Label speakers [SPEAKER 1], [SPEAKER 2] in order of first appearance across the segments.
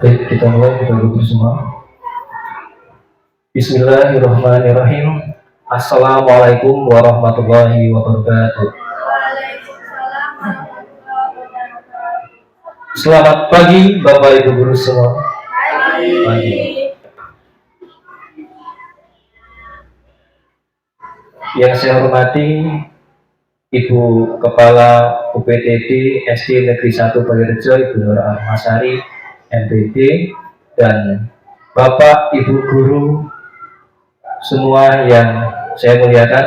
[SPEAKER 1] Baik, kita mulai, kita duduk semua. Bismillahirrahmanirrahim. Assalamualaikum warahmatullahi wabarakatuh. Selamat pagi Bapak Ibu Guru semua. Pagi. Yang saya hormati Ibu Kepala UPTD SD Negeri 1 Balirejo, Ibu Nur Almasari, MPD, dan Bapak Ibu Guru semua yang saya muliakan.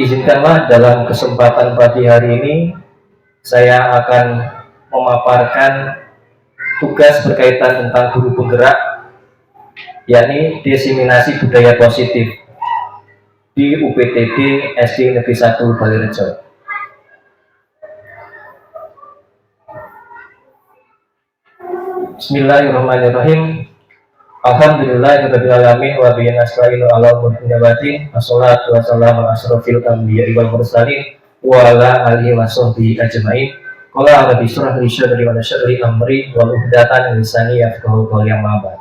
[SPEAKER 1] Izinkanlah dalam kesempatan pagi hari ini saya akan memaparkan tugas berkaitan tentang guru penggerak, yakni diseminasi budaya positif di UPTD SD Negeri 1 Balirejo. Bismillahirrahmanirrahim. Alhamdulillahirrahmanirrahim. Wa bihi nasta'inu ala umuri dunya wassalatu wassalamu ala asrofil anbiya'i wal mursalin wa ala alihi wa sahbihi ajma'in. Qala rabbi shrah li sadri wa yassir li amri wa hlul 'uqdatam min lisani yafqahu qawli. Amma ba'd.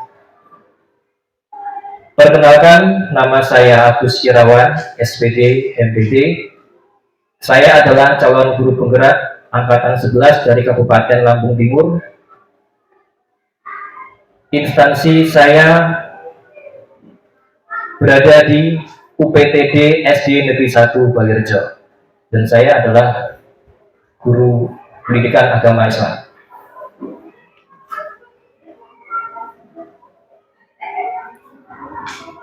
[SPEAKER 1] Perkenalkan, nama saya Agus Irawan, SPD, MPD. Saya adalah calon guru penggerak angkatan 11 dari Kabupaten Lampung Timur. Instansi saya berada di UPTD SD Negeri 1 Balirejo, dan saya adalah guru pendidikan agama Islam.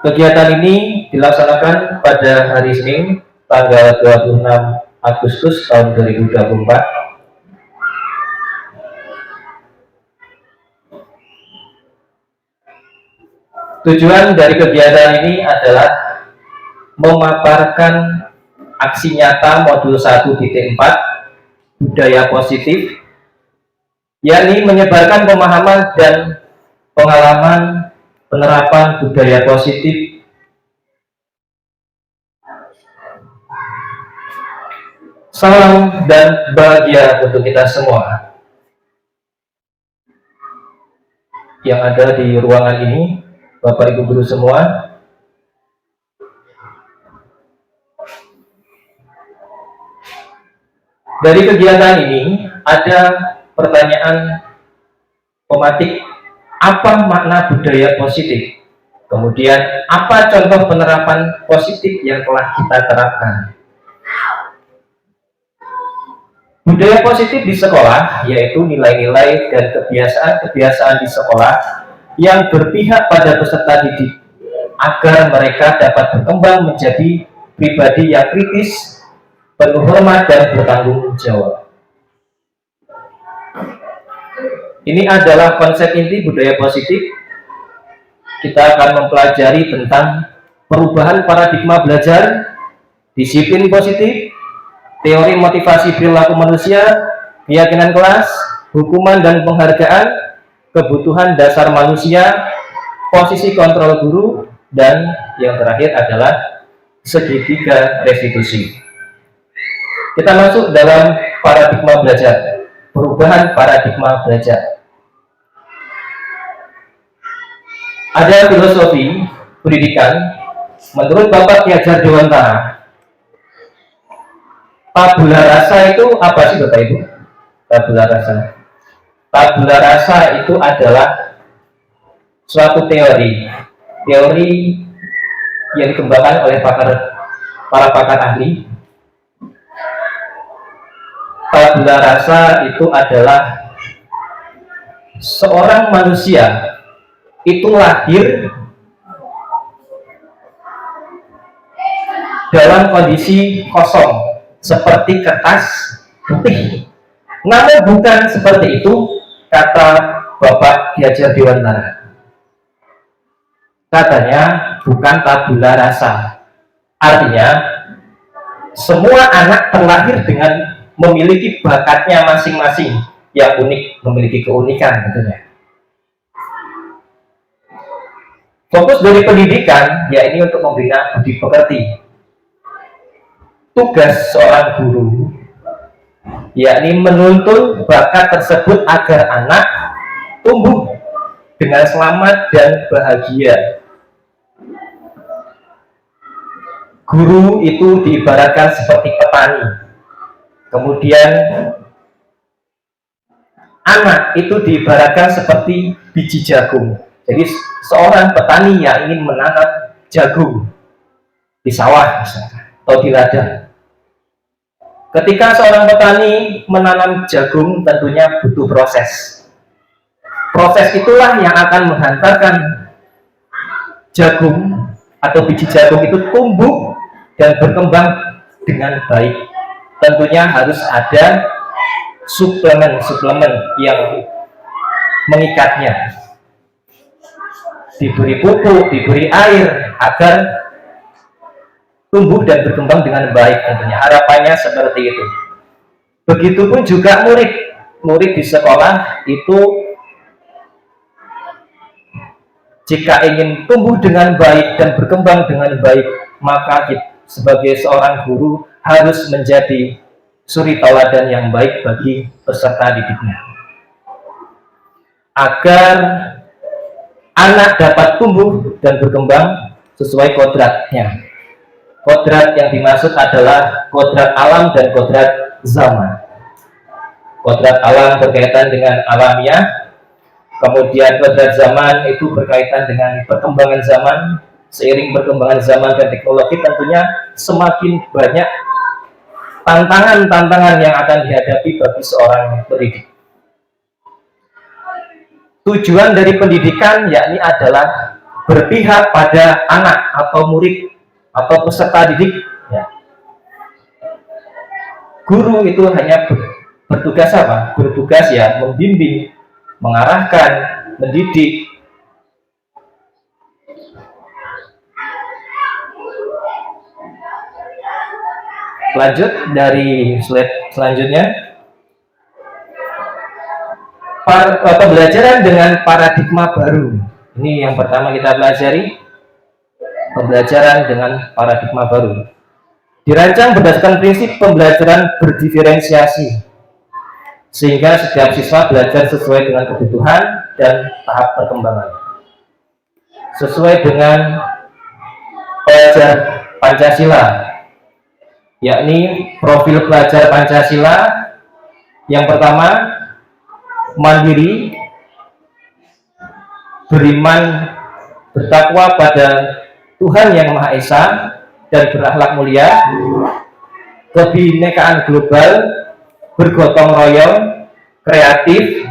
[SPEAKER 1] Kegiatan ini dilaksanakan pada hari Senin tanggal 26 Agustus tahun 2024. Tujuan dari kegiatan ini adalah memaparkan aksi nyata modul 1.4 budaya positif, yakni menyebarkan pemahaman dan pengalaman penerapan budaya positif salam dan bahagia untuk kita semua yang ada di ruangan ini, Bapak Ibu Guru semua. Dari kegiatan ini ada pertanyaan pematik, apa makna budaya positif? Kemudian apa contoh penerapan positif yang telah kita terapkan? Budaya positif di sekolah yaitu nilai-nilai dan kebiasaan-kebiasaan di sekolah yang berpihak pada peserta didik agar mereka dapat berkembang menjadi pribadi yang kritis, penuh hormat dan bertanggung jawab. Ini adalah konsep inti budaya positif. Kita akan mempelajari tentang perubahan paradigma belajar, disiplin positif, teori motivasi perilaku manusia, keyakinan kelas, hukuman dan penghargaan, kebutuhan dasar manusia, posisi kontrol guru, dan yang terakhir adalah segitiga restitusi. Kita masuk dalam paradigma belajar, perubahan paradigma belajar. Ada filosofi pendidikan menurut Bapak Ki Hajar Dewantara. Tabula rasa itu apa sih Bapak Ibu? Tabula rasa. Tabula rasa itu adalah suatu teori yang dikembangkan oleh para pakar ahli. Tabula rasa itu adalah seorang manusia itu lahir dalam kondisi kosong seperti kertas putih. Namun bukan seperti itu, kata Bapak Ki Hajar Dewantara. Katanya bukan tabula rasa. Artinya semua anak terlahir dengan memiliki bakatnya masing-masing yang unik, memiliki keunikan tentunya. Fokus dari pendidikan yakni untuk membina budi pekerti. Tugas seorang guru yakni menuntun bakat tersebut agar anak tumbuh dengan selamat dan bahagia. Guru itu diibaratkan seperti petani, kemudian anak itu diibaratkan seperti biji jagung. Jadi seorang petani yang ingin menanam jagung di sawah misalnya, atau di ladang. Ketika seorang petani menanam jagung tentunya butuh proses. Proses itulah yang akan menghantarkan jagung atau biji jagung itu tumbuh dan berkembang dengan baik. Tentunya harus ada suplemen yang mengikatnya, diberi pupuk, diberi air agar tumbuh dan berkembang dengan baik. Tentunya harapannya seperti itu. Begitupun juga murid di sekolah itu jika ingin tumbuh dengan baik dan berkembang dengan baik, maka sebagai seorang guru harus menjadi suri tauladan yang baik bagi peserta didiknya, agar anak dapat tumbuh dan berkembang sesuai kodratnya. Kodrat yang dimaksud adalah kodrat alam dan kodrat zaman. Kodrat alam berkaitan dengan alamiah, kemudian kodrat zaman itu berkaitan dengan perkembangan zaman. Seiring perkembangan zaman dan teknologi, tentunya semakin banyak tantangan-tantangan yang akan dihadapi bagi seorang pendidik. Tujuan dari pendidikan yakni adalah berpihak pada anak atau murid atau peserta didik. Ya. Guru itu hanya bertugas apa? Bertugas ya membimbing, mengarahkan, mendidik. Lanjut dari slide selanjutnya. Pembelajaran dengan paradigma baru. Ini yang pertama kita pelajari. Pembelajaran dengan paradigma baru. Dirancang berdasarkan prinsip pembelajaran berdiferensiasi, sehingga setiap siswa belajar sesuai dengan kebutuhan dan tahap perkembangan. Sesuai dengan pelajar Pancasila, yakni profil pelajar Pancasila yang pertama mandiri, beriman, bertakwa pada Tuhan Yang Maha Esa dan berakhlak mulia, kebinekaan global, bergotong royong, kreatif,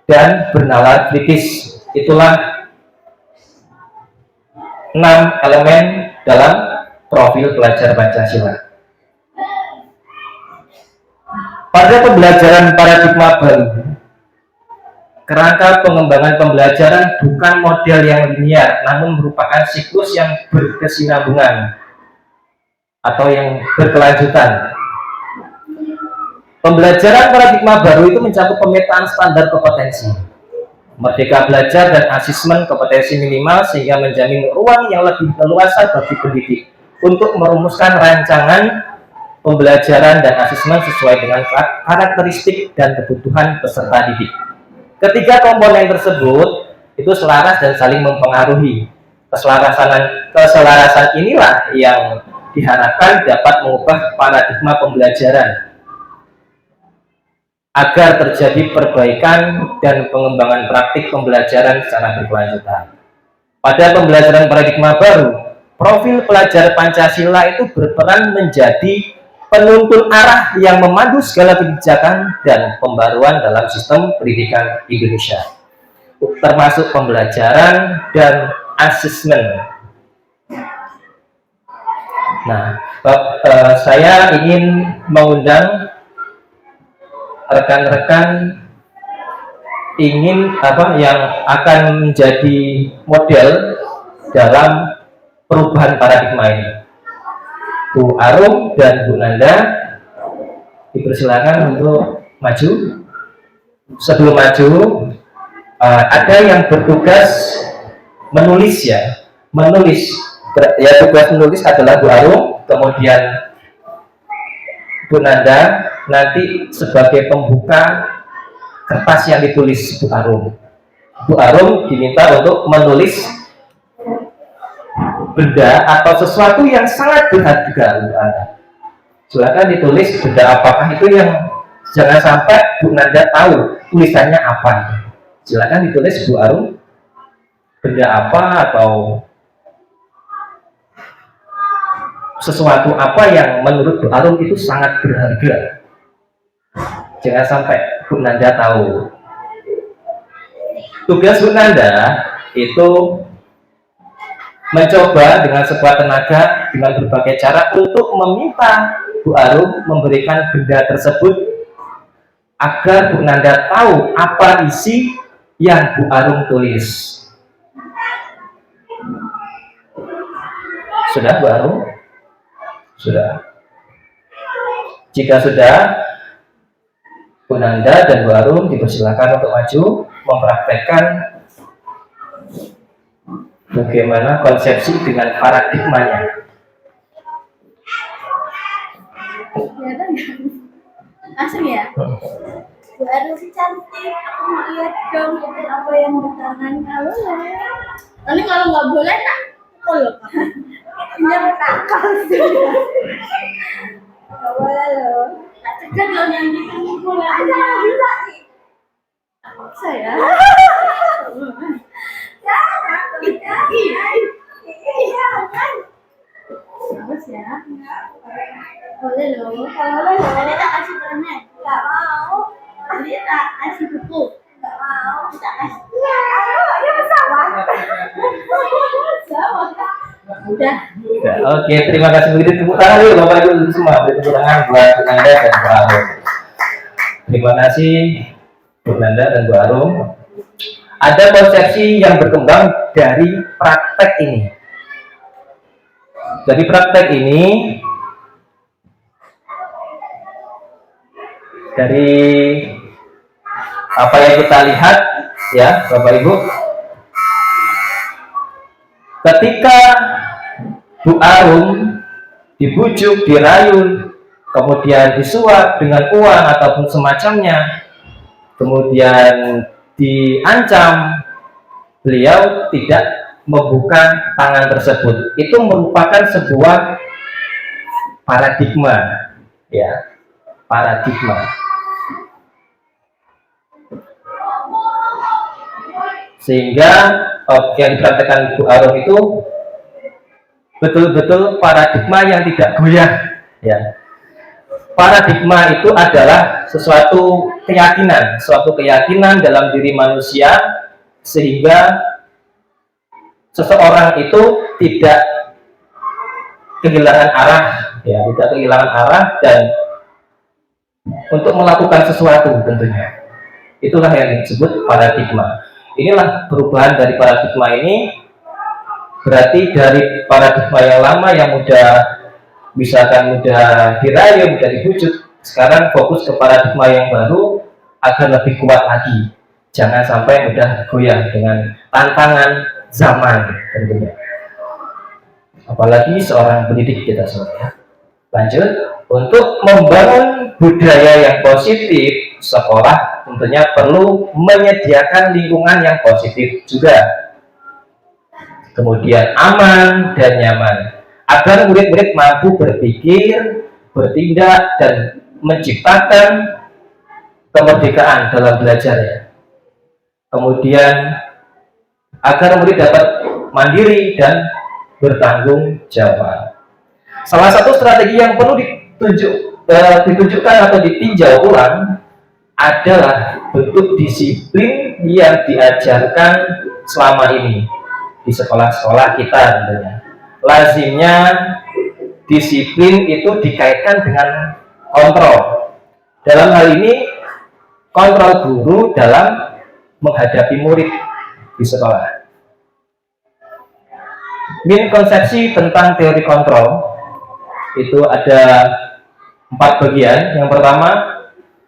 [SPEAKER 1] dan bernalar kritis. Itulah 6 elemen dalam profil pelajar Pancasila. Pada pembelajaran paradigma baru, kerangka pengembangan pembelajaran bukan model yang linear, namun merupakan siklus yang berkesinambungan atau yang berkelanjutan. Pembelajaran paradigma baru itu mencakup pemetaan standar kompetensi, merdeka belajar dan asesmen kompetensi minimal, sehingga menjamin ruang yang lebih leluasa bagi pendidik untuk merumuskan rancangan pembelajaran dan asesmen sesuai dengan karakteristik dan kebutuhan peserta didik. Ketiga komponen tersebut itu selaras dan saling mempengaruhi. Keselarasan inilah yang diharapkan dapat mengubah paradigma pembelajaran agar terjadi perbaikan dan pengembangan praktik pembelajaran secara berkelanjutan. Pada pembelajaran paradigma baru, profil pelajar Pancasila itu berperan menjadi penuntun arah yang memandu segala kebijakan dan pembaruan dalam sistem pendidikan Indonesia, termasuk pembelajaran dan asesmen. Nah, saya ingin mengundang rekan-rekan ingin yang akan menjadi model dalam perubahan paradigma ini. Bu Arum dan Bu Nanda dipersilakan untuk maju. Sebelum maju, ada yang bertugas menulis tugas menulis adalah Bu Arum, kemudian Bu Nanda, nanti sebagai pembuka kertas yang ditulis Bu Arum. Bu Arum diminta untuk menulis benda atau sesuatu yang sangat berharga untuk Anda. Silakan ditulis benda apakah itu, yang jangan sampai Bu Nanda tahu tulisannya apa. Silakan ditulis Bu Arum benda apa atau sesuatu apa yang menurut Bu Arum itu sangat berharga. Jangan sampai Bu Nanda tahu. Tugas Bu Nanda itu mencoba dengan sekuat tenaga dengan berbagai cara untuk meminta Bu Arum memberikan benda tersebut agar Bu Nanda tahu apa isi yang Bu Arum tulis. Sudah Bu Arum? Sudah. Jika sudah, Bu Nanda dan Bu Arum dipersilakan untuk maju mempraktekkan bagaimana konsepsi dengan paradigmanya.
[SPEAKER 2] Langsung ya? Bu Arum si cantik, aku mau lihat dong apa yang di tangan kamu. Nanti kalau nggak boleh tak pukul loh kamu. Jangan nakal sih. Nggak boleh loh. Tak cegah loh yang dipukul aja. Bisa sih. Bisa ya? Bagus ya. Boleh loh. Boleh loh. Boleh tak kasih permen? Nggak mau. Boleh tak kasih buku? Nggak mau. Tak kasih. Ya pesawat. Udah.
[SPEAKER 1] Ya, oke, terima kasih. Begitu tepuk tangan dulu Bapak Ibu semua. Beri tepuk tangan buat Bu Nanda dan Bu Arum. Terima kasih Bu Nanda dan Bu Arum. Ada konsepsi yang berkembang dari praktek ini. Dari praktek ini, dari apa yang kita lihat, ya Bapak Ibu, ketika Bu Arum dibujuk, dirayu, kemudian disuap dengan uang ataupun semacamnya, kemudian diancam, beliau tidak membuka tangan tersebut. Itu merupakan sebuah paradigma, ya, paradigma. Sehingga yang dikatakan Bu Arum itu betul-betul paradigma yang tidak goyah, ya. Paradigma itu adalah suatu keyakinan dalam diri manusia sehingga seseorang itu tidak kehilangan arah, ya, tidak kehilangan arah dan untuk melakukan sesuatu tentunya. Itulah yang disebut paradigma. Inilah perubahan dari paradigma ini. Berarti dari paradigma yang lama yang misalkan mudah dirayu, mudah dibujuk, sekarang fokus ke paradigma yang baru agar lebih kuat lagi. Jangan sampai mudah goyah dengan tantangan zaman tentunya. Apalagi seorang pendidik kita semua, ya. Lanjut, untuk membangun budaya yang positif, sekolah tentunya perlu menyediakan lingkungan yang positif juga. Kemudian aman dan nyaman, agar murid-murid mampu berpikir, bertindak, dan menciptakan kemerdekaan dalam belajar. Kemudian agar murid dapat mandiri dan bertanggung jawab. Salah satu strategi yang perlu ditunjukkan atau ditinjau ulang adalah bentuk disiplin yang diajarkan selama ini di sekolah-sekolah kita tentunya. Lazimnya disiplin itu dikaitkan dengan kontrol. Dalam hal ini kontrol guru dalam menghadapi murid di sekolah. Konsepsi tentang teori kontrol itu ada 4 bagian. Yang pertama,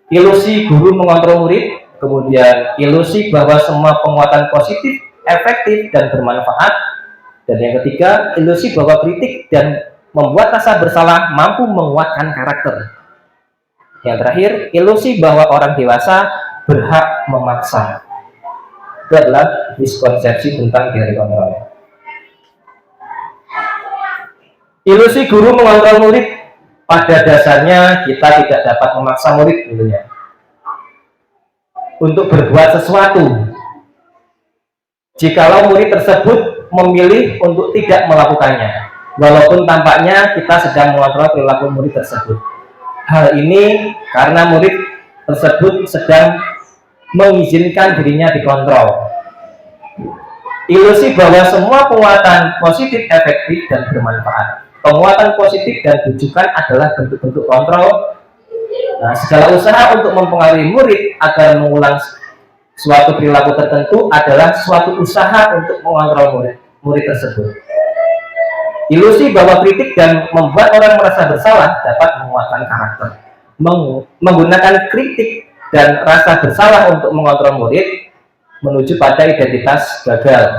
[SPEAKER 1] ilusi guru mengontrol murid. Kemudian ilusi bahwa semua penguatan positif efektif dan bermanfaat. Dan yang ketiga, ilusi bahwa kritik dan membuat rasa bersalah mampu menguatkan karakter. Yang terakhir, ilusi bahwa orang dewasa berhak memaksa. Itu adalah miskonsepsi tentang teori kontrol. Ilusi guru mengontrol murid, pada dasarnya kita tidak dapat memaksa murid tentunya untuk berbuat sesuatu. Jikalau murid tersebut memilih untuk tidak melakukannya, walaupun tampaknya kita sedang mengontrol perilaku murid tersebut. Hal ini karena murid tersebut sedang mengizinkan dirinya dikontrol. Ilusi bahwa semua penguatan positif efektif dan bermanfaat. Penguatan positif dan bujukan adalah bentuk-bentuk kontrol. Nah, segala usaha untuk mempengaruhi murid agar mengulang suatu perilaku tertentu adalah suatu usaha untuk mengontrol murid tersebut. Ilusi bahwa kritik dan membuat orang merasa bersalah dapat menguatkan karakter. Menggunakan kritik dan rasa bersalah untuk mengontrol murid menuju pada identitas gagal.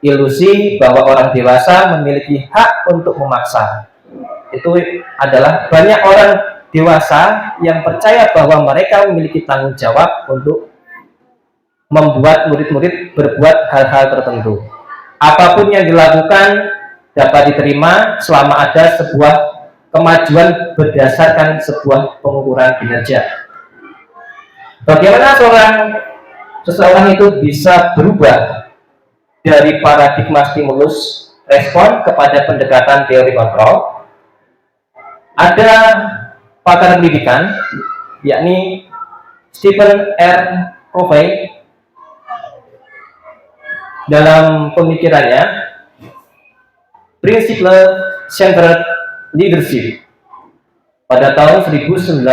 [SPEAKER 1] Ilusi bahwa orang dewasa memiliki hak untuk memaksa. Itu adalah banyak orang dewasa yang percaya bahwa mereka memiliki tanggung jawab untuk membuat murid-murid berbuat hal-hal tertentu. Apapun yang dilakukan dapat diterima selama ada sebuah kemajuan berdasarkan sebuah pengukuran kinerja. Bagaimana seseorang itu bisa berubah dari paradigma stimulus respon kepada pendekatan teori kontrol? Ada pakar pendidikan, yakni Stephen R. Covey, dalam pemikirannya Principle Centered Leadership pada tahun 1991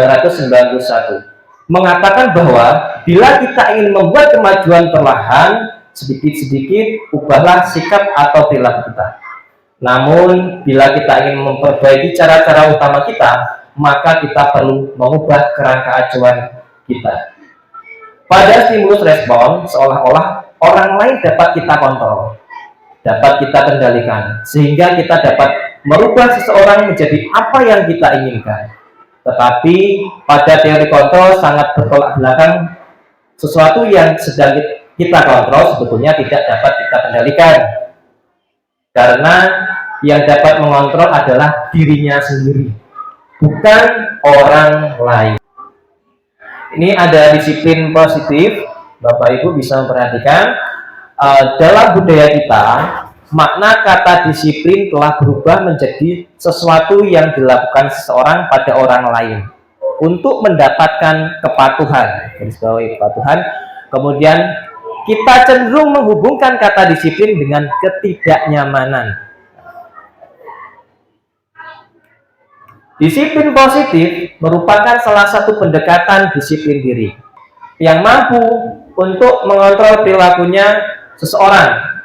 [SPEAKER 1] mengatakan bahwa bila kita ingin membuat kemajuan perlahan, sedikit-sedikit ubahlah sikap atau perilaku kita. Namun, bila kita ingin memperbaiki cara-cara utama kita, maka kita perlu mengubah kerangka acuan kita. Pada stimulus respon, seolah-olah orang lain dapat kita kontrol, dapat kita kendalikan, sehingga kita dapat merubah seseorang menjadi apa yang kita inginkan. Tetapi pada teori kontrol sangat bertolak belakang. Sesuatu yang sedang kita kontrol sebetulnya tidak dapat kita kendalikan, karena yang dapat mengontrol adalah dirinya sendiri, bukan orang lain. Ini ada disiplin positif. Bapak Ibu bisa memperhatikan dalam budaya kita, makna kata disiplin telah berubah menjadi sesuatu yang dilakukan seseorang pada orang lain untuk mendapatkan kepatuhan. Garis bawahi kepatuhan. Kemudian kita cenderung menghubungkan kata disiplin dengan ketidaknyamanan. Disiplin positif merupakan salah satu pendekatan disiplin diri yang mampu untuk mengontrol perilakunya seseorang,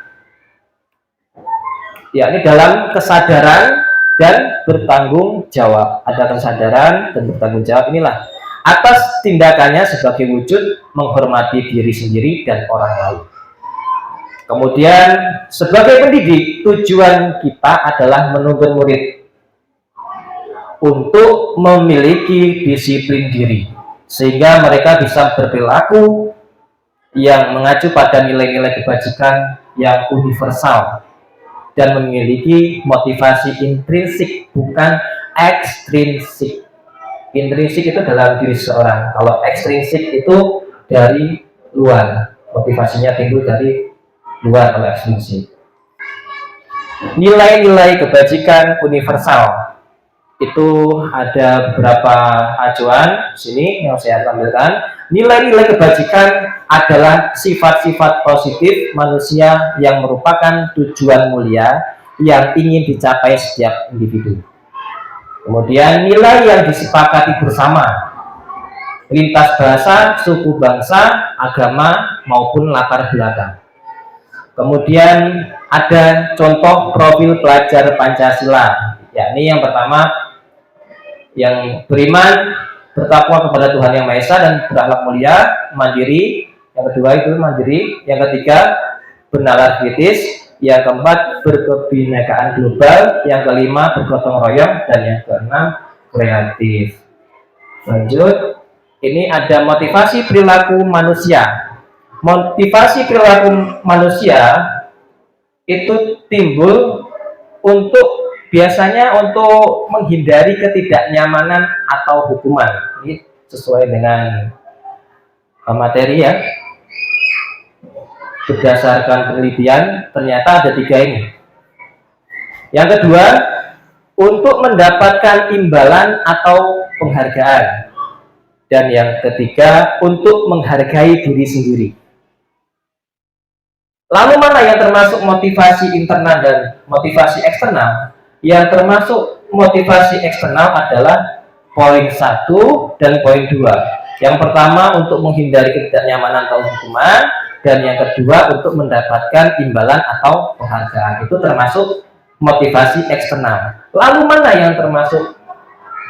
[SPEAKER 1] yakni dalam kesadaran dan bertanggung jawab. Ada kesadaran dan bertanggung jawab inilah atas tindakannya sebagai wujud menghormati diri sendiri dan orang lain. Kemudian sebagai pendidik, tujuan kita adalah menuntun murid untuk memiliki disiplin diri, sehingga mereka bisa berperilaku yang mengacu pada nilai-nilai kebajikan yang universal dan memiliki motivasi intrinsik, bukan ekstrinsik. Intrinsik itu dalam diri seseorang, kalau ekstrinsik itu dari luar, motivasinya timbul dari luar. Kalau ekstrinsik, nilai-nilai kebajikan universal itu ada beberapa acuan sini yang saya tampilkan. Nilai-nilai kebajikan adalah sifat-sifat positif manusia yang merupakan tujuan mulia yang ingin dicapai setiap individu. Kemudian nilai yang disepakati bersama lintas bahasa, suku bangsa, agama maupun latar belakang. Kemudian ada contoh profil pelajar Pancasila, yakni yang pertama yang beriman, bertakwa kepada Tuhan Yang Maha Esa dan berakhlak mulia, mandiri. Yang kedua itu mandiri. Yang ketiga bernalar kritis. Yang keempat berkebinekaan global. Yang kelima bergotong royong, dan yang keenam kreatif. Lanjut, ini ada motivasi perilaku manusia. Motivasi perilaku manusia itu timbul biasanya untuk menghindari ketidaknyamanan atau hukuman. Ini sesuai dengan materi ya. Berdasarkan penelitian ternyata ada 3 ini. Yang kedua, untuk mendapatkan imbalan atau penghargaan. Dan yang ketiga, untuk menghargai diri sendiri. Lalu mana yang termasuk motivasi internal dan motivasi eksternal? Yang termasuk motivasi eksternal adalah poin 1 dan poin 2. Yang pertama untuk menghindari ketidaknyamanan atau hukuman, dan yang kedua untuk mendapatkan imbalan atau penghargaan. Itu termasuk motivasi eksternal. Lalu mana yang termasuk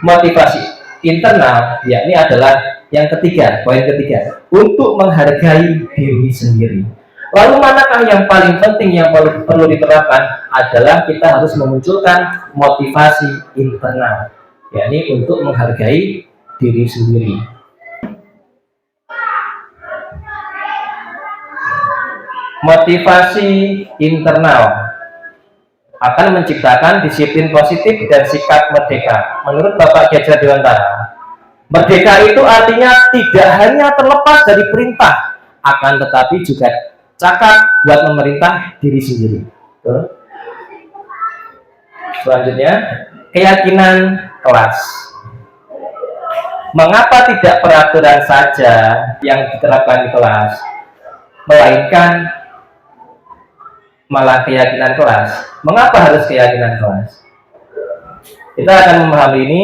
[SPEAKER 1] motivasi internal? Yakni adalah yang ketiga, poin ketiga, untuk menghargai diri sendiri. Lalu manakah yang paling penting yang perlu diterapkan? Adalah kita harus memunculkan motivasi internal, yakni untuk menghargai diri sendiri. Motivasi internal akan menciptakan disiplin positif dan sikap merdeka. Menurut Bapak Ki Hajar Dewantara, merdeka itu artinya tidak hanya terlepas dari perintah, akan tetapi juga cakap buat memerintah diri sendiri. Selanjutnya, keyakinan kelas. Mengapa tidak peraturan saja yang diterapkan di kelas, melainkan malah keyakinan kelas? Mengapa harus keyakinan kelas? Kita akan memahami ini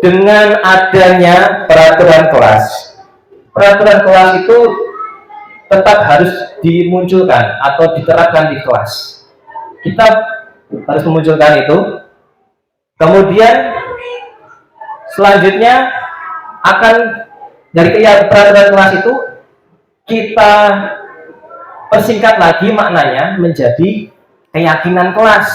[SPEAKER 1] dengan adanya peraturan kelas. Peraturan kelas itu tetap harus dimunculkan atau diterapkan di kelas. Kita harus memunculkan itu. Kemudian selanjutnya akan dari peraturan kelas itu kita persingkat lagi maknanya menjadi keyakinan kelas.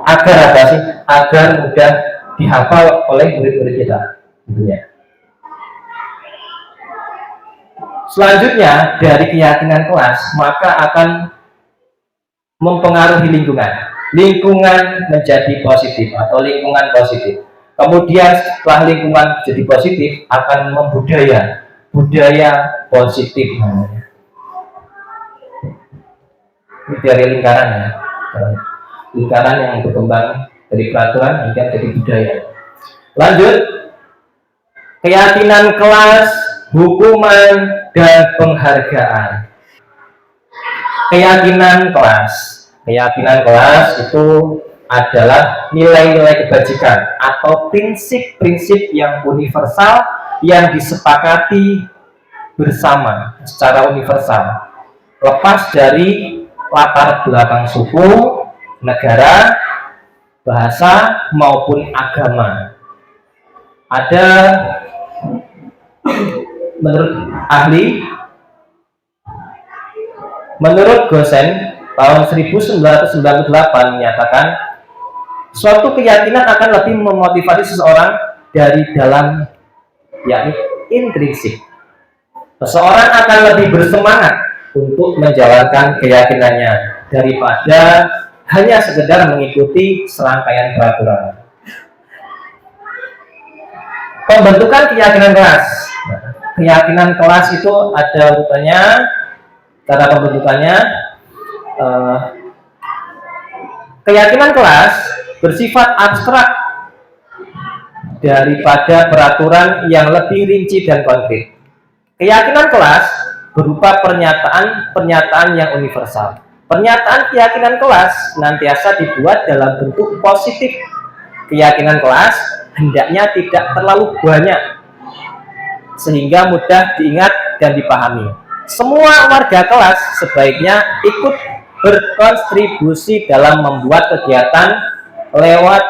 [SPEAKER 1] Agar apa sih? Agar mudah dihafal oleh murid-murid kita, tentunya. Selanjutnya dari keyakinan kelas maka akan mempengaruhi lingkungan. Lingkungan menjadi positif atau lingkungan positif. Kemudian setelah lingkungan jadi positif akan membudaya. Budaya positif namanya. Ini dari lingkaran ya. Lingkaran yang berkembang dari peraturan hingga jadi budaya. Lanjut, keyakinan kelas, hukuman, dan penghargaan. Keyakinan kelas. Keyakinan kelas itu adalah nilai-nilai kebajikan atau prinsip-prinsip yang universal yang disepakati bersama secara universal, lepas dari latar belakang suku, negara, bahasa maupun agama. Ada menurut Gosen tahun 1998 menyatakan suatu keyakinan akan lebih memotivasi seseorang dari dalam, yakni intrinsik. Seseorang akan lebih bersemangat untuk menjalankan keyakinannya daripada hanya sekedar mengikuti serangkaian peraturan. Pembentukan keyakinan kelas. Keyakinan kelas itu ada urutannya, cara pembentukannya. Keyakinan kelas bersifat abstrak daripada peraturan yang lebih rinci dan konkret. Keyakinan kelas berupa pernyataan yang universal. Pernyataan keyakinan kelas senantiasa dibuat dalam bentuk positif. Keyakinan kelas hendaknya tidak terlalu banyak sehingga mudah diingat dan dipahami. Semua warga kelas sebaiknya ikut berkontribusi dalam membuat kegiatan lewat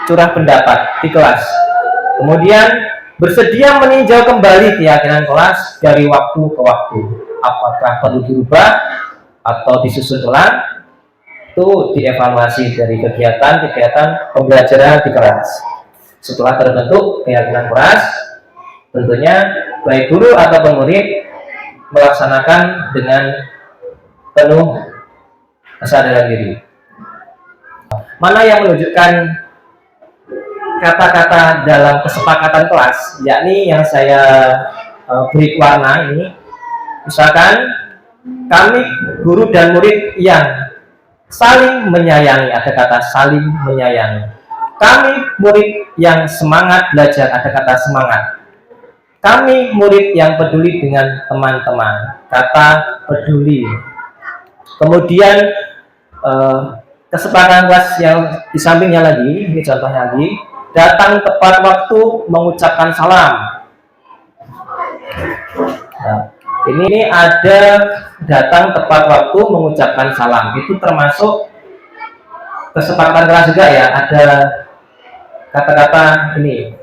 [SPEAKER 1] curah pendapat di kelas. Kemudian bersedia meninjau kembali keyakinan kelas dari waktu ke waktu. Apakah perlu dirubah atau disusun ulang? itu dievaluasi dari kegiatan-kegiatan pembelajaran di kelas. Setelah terbentuk keyakinan kelas, tentunya baik guru atau murid melaksanakan dengan penuh kesadaran diri. Mana yang menunjukkan kata-kata dalam kesepakatan kelas, yakni yang saya beri warna ini. Misalkan kami guru dan murid yang saling menyayangi, ada kata saling menyayangi. Kami murid yang semangat belajar, ada kata semangat. Kami murid yang peduli dengan teman-teman, kata peduli. Kemudian kesepakatan kelas yang di sampingnya lagi, ini contohnya lagi, datang tepat waktu mengucapkan salam. Nah, ini ada datang tepat waktu mengucapkan salam, itu termasuk kesepakatan kelas juga ya. Ada kata-kata ini,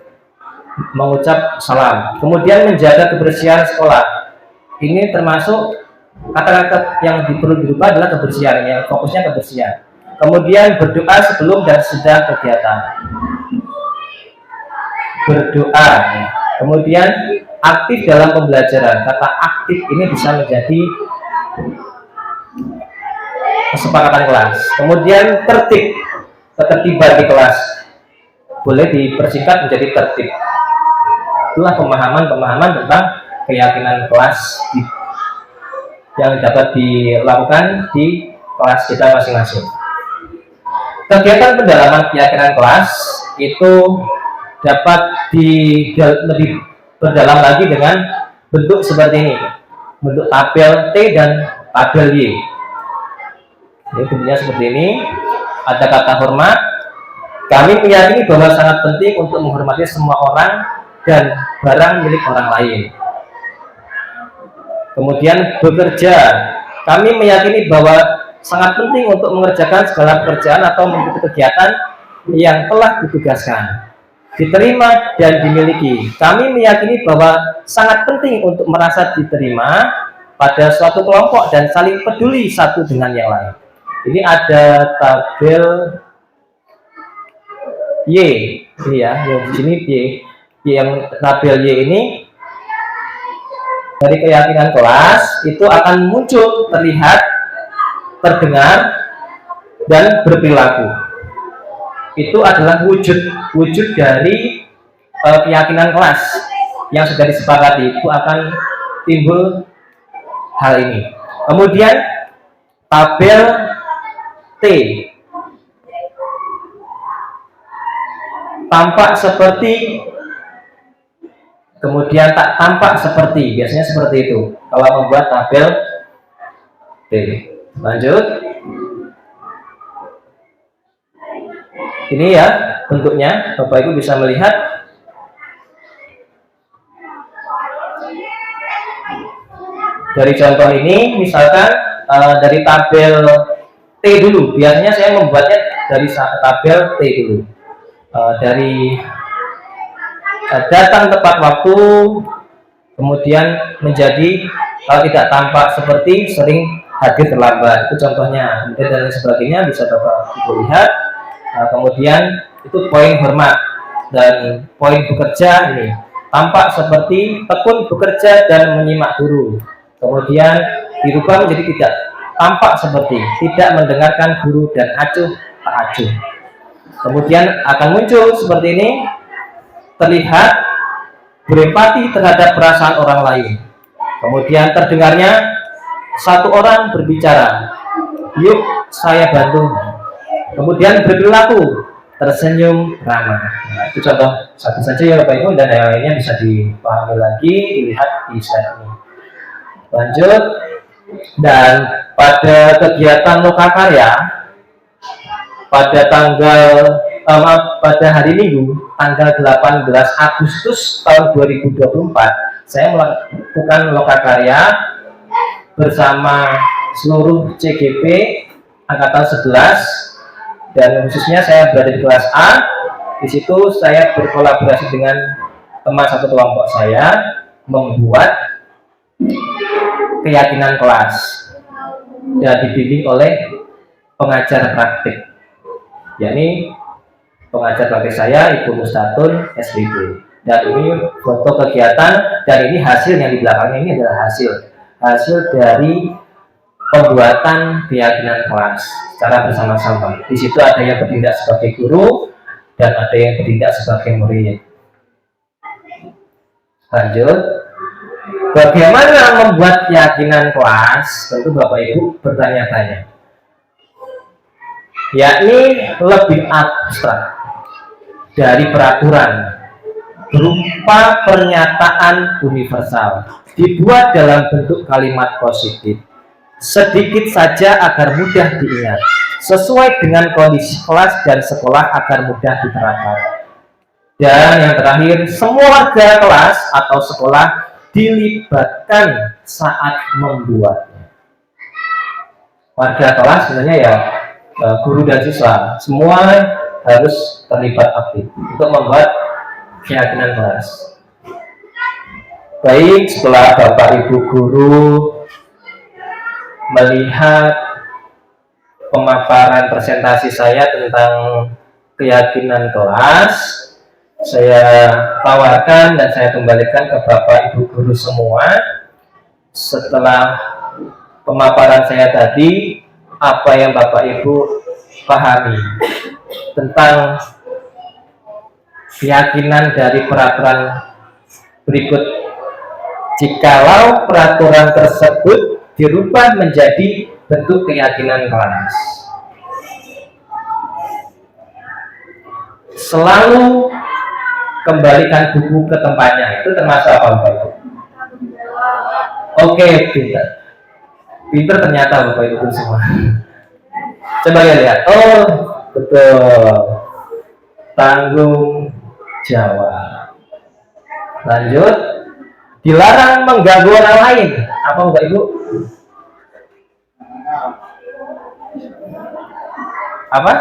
[SPEAKER 1] mengucap salam. Kemudian menjaga kebersihan sekolah, ini termasuk kata-kata yang perlu dirubah adalah kebersihan, yang fokusnya kebersihan. Kemudian berdoa sebelum dan sesudah kegiatan, berdoa. Kemudian aktif dalam pembelajaran, kata aktif ini bisa menjadi kesepakatan kelas. Kemudian tertib, ketertiban di kelas boleh dipersingkat menjadi tertib. Itulah pemahaman tentang keyakinan kelas yang dapat dilakukan di kelas kita masing-masing. Kegiatan pendalaman keyakinan kelas itu dapat lebih berdalam lagi dengan bentuk seperti ini, bentuk tabel T dan tabel Y. Ini bentuknya seperti ini. Ada kata hormat. Kami meyakini bahwa sangat penting untuk menghormati semua orang dan barang milik orang lain. Kemudian bekerja. Kami meyakini bahwa sangat penting untuk mengerjakan segala pekerjaan atau mengikuti kegiatan yang telah ditugaskan, diterima dan dimiliki. Kami meyakini bahwa sangat penting untuk merasa diterima pada suatu kelompok dan saling peduli satu dengan yang lain. Ini ada tabel Y, ya, yang di sini Y. Yang tabel Y ini dari keyakinan kelas itu akan muncul, terlihat, terdengar, dan berperilaku. Itu adalah wujud dari keyakinan kelas yang sudah disepakati. Itu akan timbul hal ini. Kemudian tabel T tampak seperti, kemudian tak tampak seperti, biasanya seperti itu kalau membuat tabel T. Lanjut, ini ya bentuknya, Bapak Ibu bisa melihat. Dari contoh ini, misalkan dari tabel T dulu, biasanya saya membuatnya dari tabel T dulu. Dari datang tepat waktu, kemudian menjadi kalau tidak tampak seperti, sering hadir terlambat, itu contohnya. Kemudian dan sebagainya bisa Bapak Ibu lihat. Kemudian itu poin hormat dan poin bekerja ini tampak seperti tekun bekerja dan menyimak guru. Kemudian dirubah menjadi tidak tampak seperti, tidak mendengarkan guru dan acuh tak acuh. Kemudian akan muncul seperti ini, terlihat berempati terhadap perasaan orang lain. Kemudian terdengarnya satu orang berbicara, yuk saya bantu. Kemudian berperilaku, tersenyum ramah. Nah, itu contoh satu saja ya Bapak Ibu, dan yang lainnya bisa dipahami lagi, dilihat di slide ini. Lanjut, dan pada kegiatan lokakarya pada pada hari Minggu tanggal 18 Agustus tahun 2024, saya melakukan lokakarya bersama seluruh CGP angkatan 11, dan khususnya saya berada di kelas A. Di situ saya berkolaborasi dengan teman satu kelompok saya membuat keyakinan kelas dan dibimbing oleh pengajar praktik, yakni pengajar praktik saya Ibu Mustatun SPB. Dan ini foto kegiatan, dan ini hasil yang di belakangnya ini adalah hasil dari pembuatan keyakinan kelas secara bersama-sama. Di situ ada yang bertindak sebagai guru dan ada yang bertindak sebagai murid. Lanjut, bagaimana membuat keyakinan kelas? Tentu Bapak Ibu bertanya-tanya, yakni lebih abstrak dari peraturan, berupa pernyataan universal, dibuat dalam bentuk kalimat positif, sedikit saja agar mudah diingat, sesuai dengan kondisi kelas dan sekolah agar mudah diterapkan. Dan yang terakhir, semua warga kelas atau sekolah dilibatkan saat membuatnya. Warga kelas sebenarnya ya guru dan siswa, semua harus terlibat aktif untuk membuat keyakinan kelas. Baik, setelah Bapak Ibu guru melihat pemaparan presentasi saya tentang keyakinan kelas, saya tawarkan dan saya kembalikan ke Bapak Ibu guru semua. Setelah pemaparan saya tadi, apa yang Bapak Ibu pahami tentang keyakinan dari peraturan berikut? Jikalau peraturan tersebut dirubah menjadi bentuk keyakinan kelas, selalu kembalikan buku ke tempatnya. Itu termasuk apa Bapak Ibu? Oke, pinter ternyata Bapak Ibu semua. Coba lihat. Oh, betul. Tanggung jawab. Lanjut, dilarang mengganggu orang lain. Apa Bapak Ibu? Apa?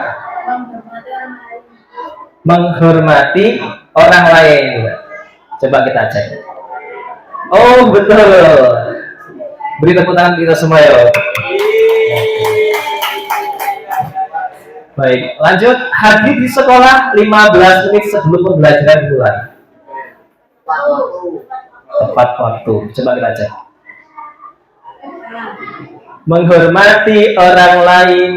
[SPEAKER 1] Menghormati orang lain. Coba kita cek. Oh, betul. Beri tepuk tangan kita semua ya. Baik, lanjut. Hadir di sekolah 15 menit sebelum pembelajaran dimulai. Tepat waktu. Coba kita cek. Menghormati orang lain,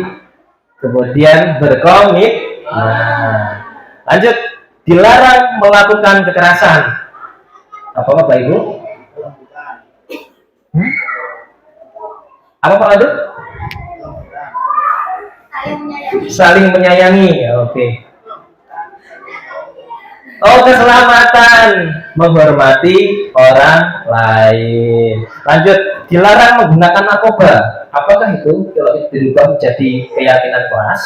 [SPEAKER 1] kemudian berkomit. Nah, lanjut. Dilarang melakukan kekerasan. Apa Bapak Ibu? Apa Pak Adu? Saling menyayangi. Oke. Oh, keselamatan, menghormati orang lain. Lanjut, dilarang menggunakan narkoba. Apakah itu kalau dirubah menjadi keyakinan kelas?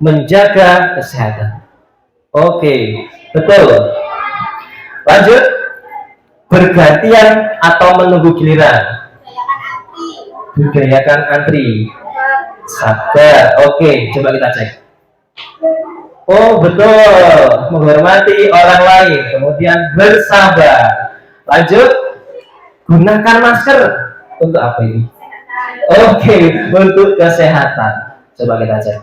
[SPEAKER 1] Menjaga kesehatan. Oke, betul. Lanjut, bergantian atau menunggu giliran. Budayakan antri. Sabar. Oke, coba kita cek. Oh, betul. Menghormati orang lain, kemudian bersabar. Lanjut, gunakan masker. Untuk apa ini? Oke, untuk kesehatan. Coba kita cek.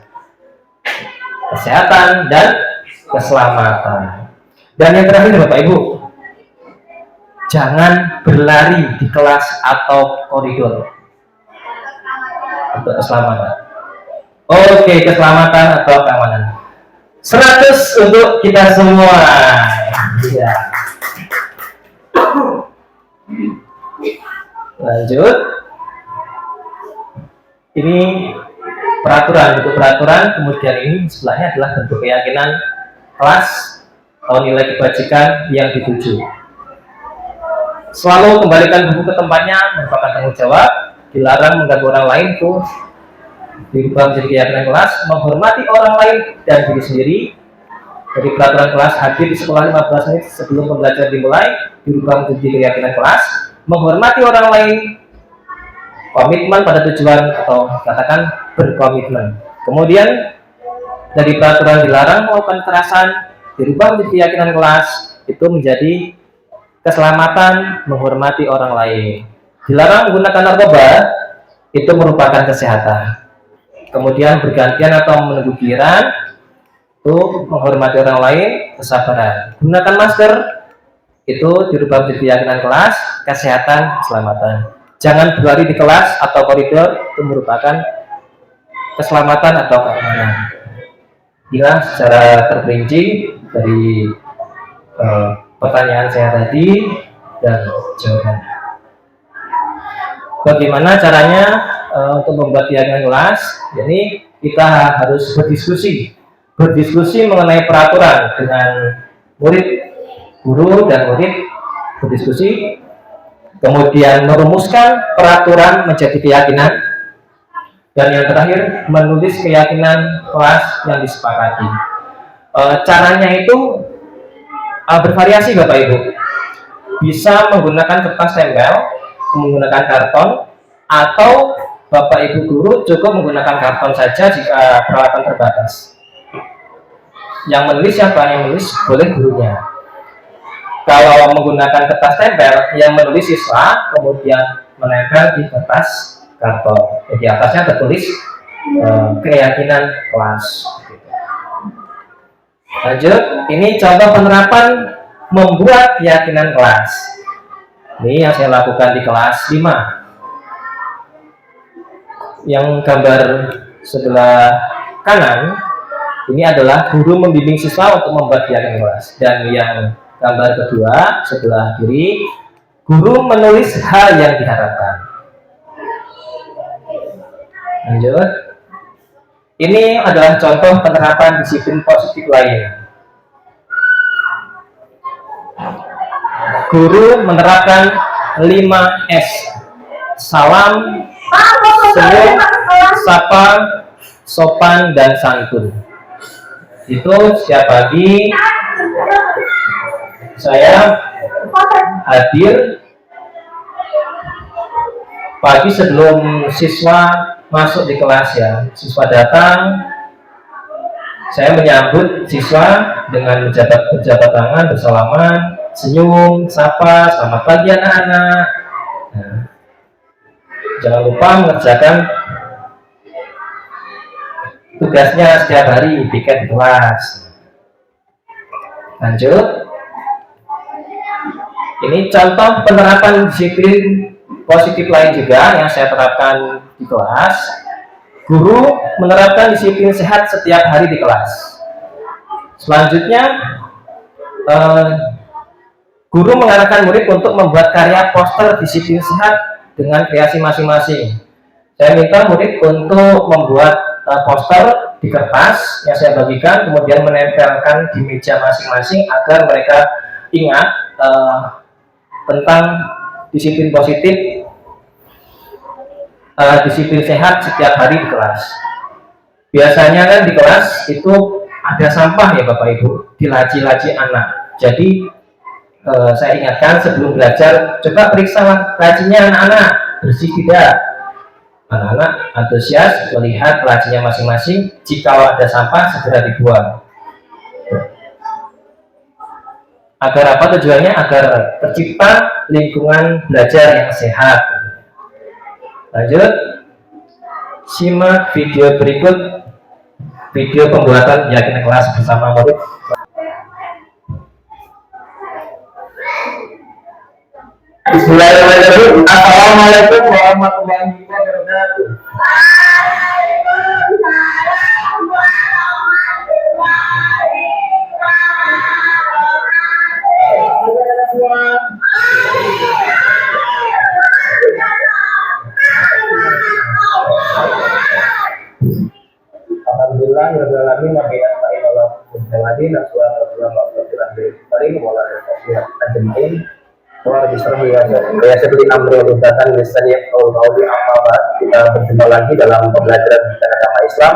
[SPEAKER 1] Kesehatan dan keselamatan. Dan yang terakhir Bapak Ibu, jangan berlari di kelas atau koridor. Untuk keselamatan. Oke, keselamatan atau keamanan. 100 untuk kita semua. Ya. Lanjut. Ini peraturan, bentuk peraturan, kemudian ini sebelahnya adalah bentuk keyakinan kelas atau nilai kebajikan yang dituju. Selalu kembalikan buku ke tempatnya, merupakan tanggung jawab. Dilarang mengganggu orang lain, tuh dirubah menjadi keyakinan kelas. Menghormati orang lain dan diri sendiri. Jadi peraturan kelas, hadir di sekolah 15 menit sebelum pembelajaran dimulai, dirubah menjadi keyakinan kelas. Menghormati orang lain, komitmen pada tujuan atau katakan berkomitmen. Kemudian dari peraturan dilarang melakukan kekerasan, dirubah menjadi keyakinan kelas, itu menjadi keselamatan, menghormati orang lain. Dilarang menggunakan narkoba, itu merupakan kesehatan. kemudian bergantian atau menunggu giliran, itu menghormati orang lain, kesabaran. Gunakan masker, itu dirubah menjadi keyakinan kelas, kesehatan, keselamatan. Jangan berlari di kelas atau koridor, itu merupakan keselamatan atau keamanan. Inilah secara terperinci dari pertanyaan saya tadi dan jawabannya. Bagaimana caranya untuk membuat keyakinan kelas? Jadi kita harus berdiskusi mengenai peraturan dengan murid, guru dan murid berdiskusi, kemudian merumuskan peraturan menjadi keyakinan, dan yang terakhir menulis keyakinan kelas yang disepakati. Caranya itu bervariasi Bapak Ibu. Bisa menggunakan kertas tempel, menggunakan karton, atau Bapak Ibu guru cukup menggunakan karton saja jika peralatan terbatas. Yang menulis siapa? Yang menulis boleh gurunya. Kalau menggunakan kertas tempel, yang menulis siswa, kemudian menempel di kertas karton. Jadi atasnya tertulis keyakinan kelas. Lanjut, ini contoh penerapan membuat keyakinan kelas. Ini yang saya lakukan di kelas 5. Yang gambar sebelah kanan, ini adalah guru membimbing siswa untuk membuat keyakinan kelas. Dan yang gambar kedua, sebelah kiri, guru menulis hal yang diharapkan. Lanjut. Ini adalah contoh penerapan disiplin positif lain. Guru menerapkan 5S. Salam, senyum, sapa, sopan, dan santun. Itu setiap pagi saya hadir pagi sebelum siswa masuk di kelas ya. Siswa datang, saya menyambut siswa dengan berjabat tangan, bersalaman, senyum, sapa, selamat pagi anak-anak. Nah, jangan lupa mengerjakan tugasnya setiap hari, piket di kelas. Lanjut. Ini contoh penerapan disiplin positif lain juga yang saya terapkan di kelas. Guru menerapkan disiplin sehat setiap hari di kelas. Selanjutnya, guru mengarahkan murid untuk membuat karya poster disiplin sehat dengan kreasi masing-masing. Saya minta murid untuk membuat poster di kertas yang saya bagikan, kemudian menempelkan di meja masing-masing agar mereka ingat tentang disiplin positif, disiplin sehat setiap hari di kelas. Biasanya kan di kelas itu ada sampah ya Bapak Ibu, di laci-laci anak. Jadi saya ingatkan sebelum belajar, coba periksa lacinya anak-anak, bersih tidak. Anak-anak antusias melihat lacinya masing-masing, jika ada sampah segera dibuang. Agar apa tujuannya? Agar tercipta lingkungan belajar yang sehat. Lanjut, simak video berikut, video pembuatan keyakinan kelas bersama murid.
[SPEAKER 3] Bismillahirrahmanirrahim. Assalamualaikum warahmatullahi wabarakatuh. Alhamdulillah, Rabbil Nabi Allah Mujawadi, Nasulah Rasulullah Maafirah Dari Wala Ajmain. Wah, disuruh ya seperti amri udatan misalnya kalau kita berjumpa lagi dalam pembelajaran agama Islam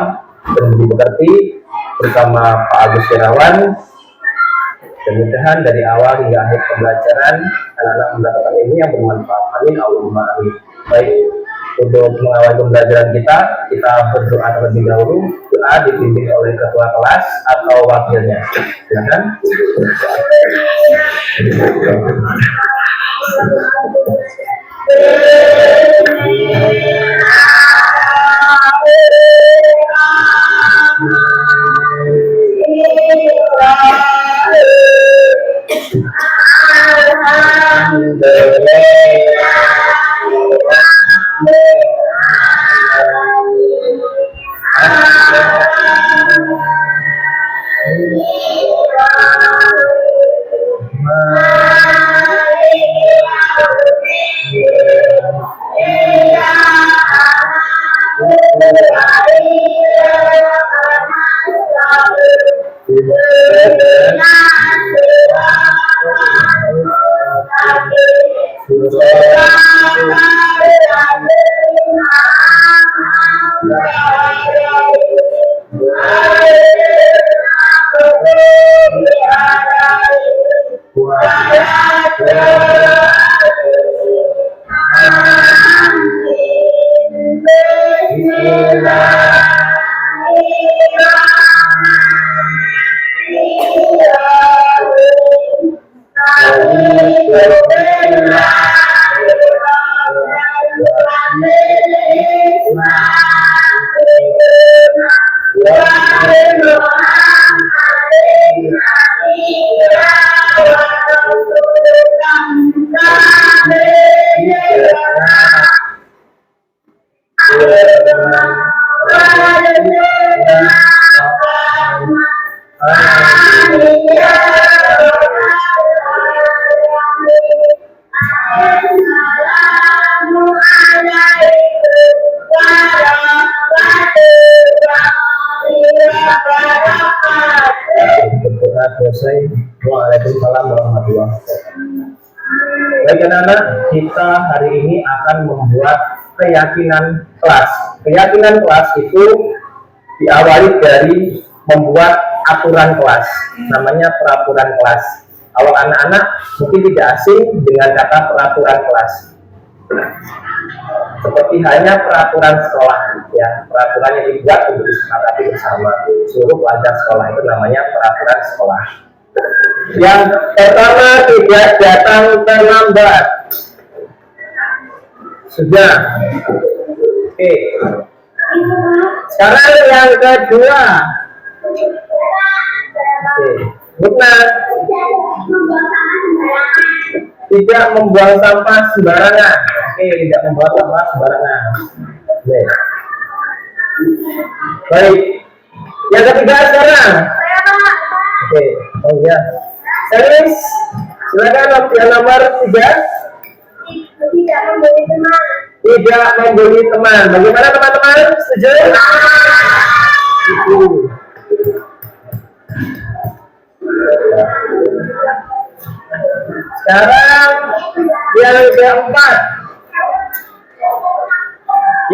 [SPEAKER 3] dan dimengerti bersama Pak Agus Sirawan. Mudah-mudahan dari awal hingga akhir pembelajaran anak-anak mendapatkan ini yang bermanfaat. Amin Allahumma amin. Baik, untuk mengawal pembelajaran kita berdoa terlebih dahulu. Doa dipimpin oleh ketua kelas atau wakilnya. Silakan. Selesai. Waalaikumsalam warahmatullahi wabarakatuh. Baik anak-anak, kita hari ini akan membuat keyakinan kelas. Keyakinan kelas itu diawali dari membuat aturan kelas, namanya peraturan kelas. Kalau anak-anak mungkin tidak asing dengan kata peraturan kelas, seperti hanya peraturan sekolah, ya, peraturan yang dibuat untuk disepakati bersama seluruh pelajar sekolah, itu namanya peraturan sekolah. Yang pertama, tidak datang terlambat. Sudah. Oke. Sekarang yang kedua. Oke. Benar. Tidak membuang sampah sembarangan. Oke, tidak membuang sampah sembarangan. Oke. Baik. Yang ketiga sekarang. Oke. Oh ya. Selis, silakan yang nomor 3.
[SPEAKER 2] Tidak membeli teman.
[SPEAKER 3] Tidak membeli teman. Bagaimana teman-teman? Setuju? Itu. Sekarang yang keempat.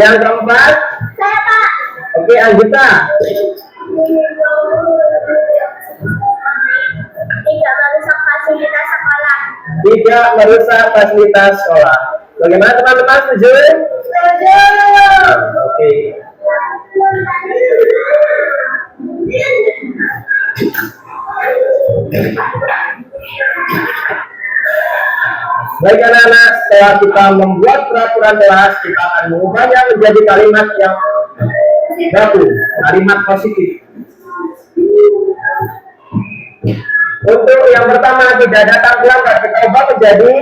[SPEAKER 3] Yang keempat.
[SPEAKER 2] Saya, Pak.
[SPEAKER 3] Oke, Anggita.
[SPEAKER 2] Tidak merusak fasilitas sekolah.
[SPEAKER 3] Tidak merusak fasilitas sekolah. Bagaimana teman-teman? Setuju?
[SPEAKER 2] Setuju.
[SPEAKER 3] Oke. Baik anak-anak, setelah kita membuat peraturan kelas, kita akan mengubahnya menjadi kalimat yang baku, kalimat positif. Untuk yang pertama, tidak datang terlambat, kita ubah menjadi.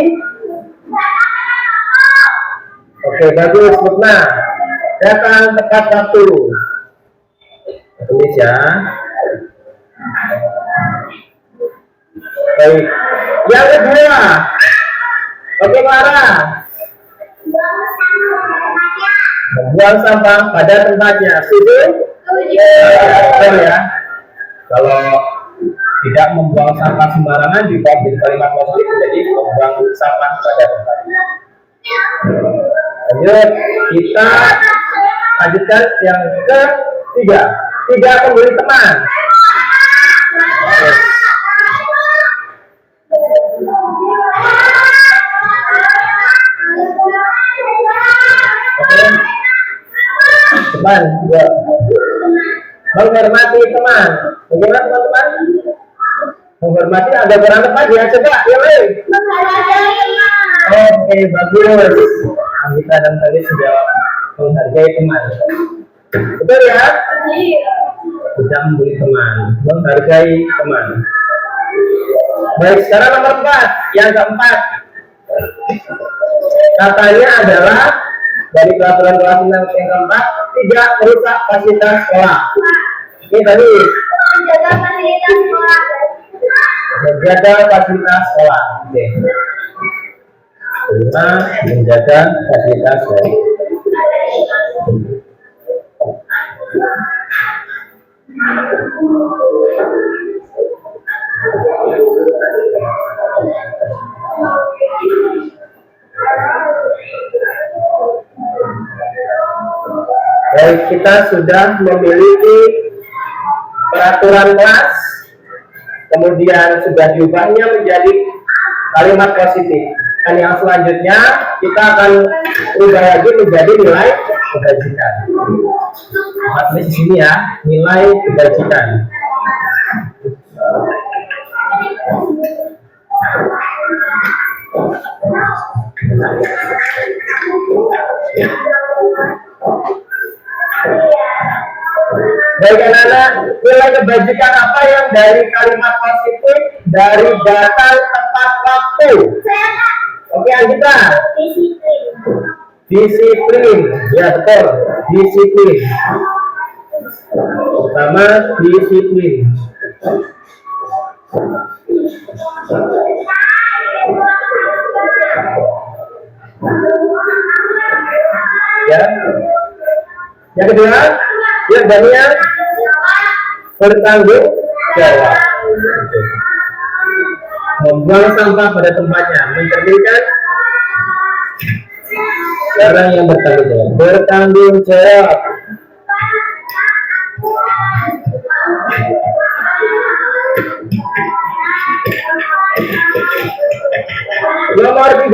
[SPEAKER 3] Oke, bagus, Lukna. Datang tepat waktu. Tulis ya. Baik. Yang kedua. Oke, Clara. Membuang sampah pada tempatnya. Setuju?
[SPEAKER 2] Setuju.
[SPEAKER 3] Betul ya. Kalau tidak membuang sampah sembarangan juga menjadi kalimat positif, jadi membuang sampah pada tempatnya. Lanjut, kita lanjutkan yang ketiga. Tidak membeli teman. Oke. Teman, juga menghormati teman. Bagaimana teman-teman? Menghormati ada berapa teman ya? Coba, ya Lei. Oke, bagus. Kita dan tadi sudah menghargai teman. Betul ya? Tidak membeli teman, menghargai teman. Baik, sekarang nomor 4. Yang keempat. Katanya adalah dari peraturan kelas yang keempat, tidak merusak fasilitas sekolah. Ini tadi
[SPEAKER 2] Menjaga fasilitas sekolah.
[SPEAKER 3] menjaga fasilitas sekolah. Oke. Kelima, menjaga fasilitas sekolah. Baik, kita sudah memiliki peraturan kelas, kemudian sudah diubahnya menjadi kalimat positif. Dan yang selanjutnya kita akan ubah lagi menjadi nilai kebajikan. Maksudnya di sini ya, nilai kebajikan. Baik anak-anak, nilai kebajikan apa yang dari kalimat positif dari datang tepat waktu? Oke Anggita.
[SPEAKER 2] Disiplin.
[SPEAKER 3] Disiplin, ya betul, disiplin. Pertama, disiplin. Ya. Yang kedua, ya Daniel, bertanggung jawab. Membuang sampah pada tempatnya, mencerminkan orang yang bertanggung jawab. Bertanggung jawab. Nomor 3.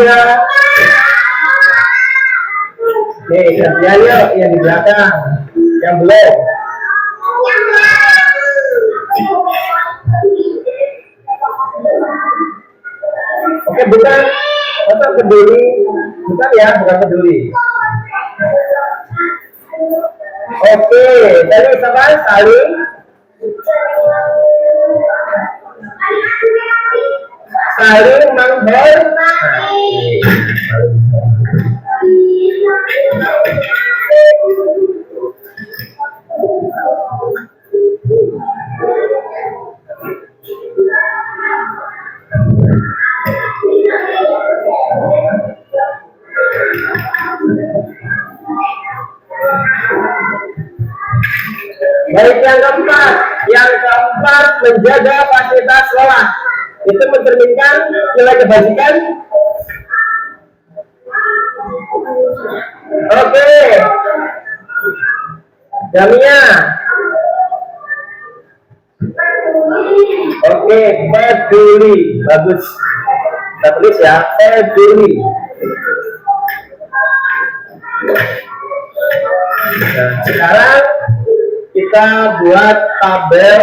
[SPEAKER 3] Nih, kerjaan yuk yang di belakang, yang belum. Oke, bukan peduli, bukan ya, bukan peduli. Oke, tadi siapa? Saling menghormati. Baik, yang keempat menjaga fasilitas sekolah. Itu mencerminkan nilai kebajikan. Oke, Damia. Oke, peduli, bagus. Kita tulis ya, peduli. Nah, sekarang kita buat tabel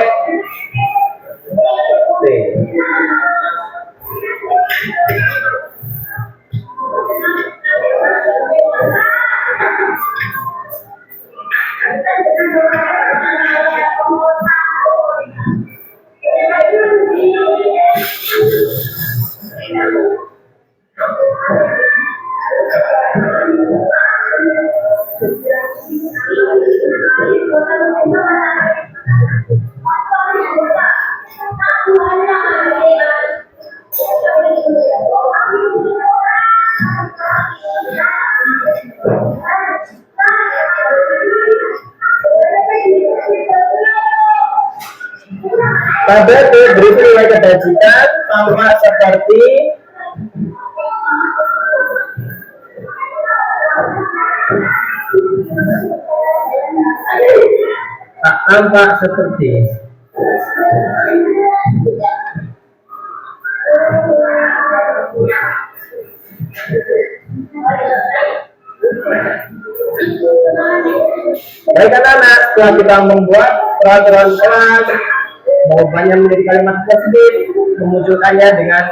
[SPEAKER 3] T. Tabel T berisi nilai kebajikan tampak seperti tampak seperti baik anak-anak, setelah kita membuat peraturan kelas, mengubahnya menjadi kalimat positif, memunculkannya dengan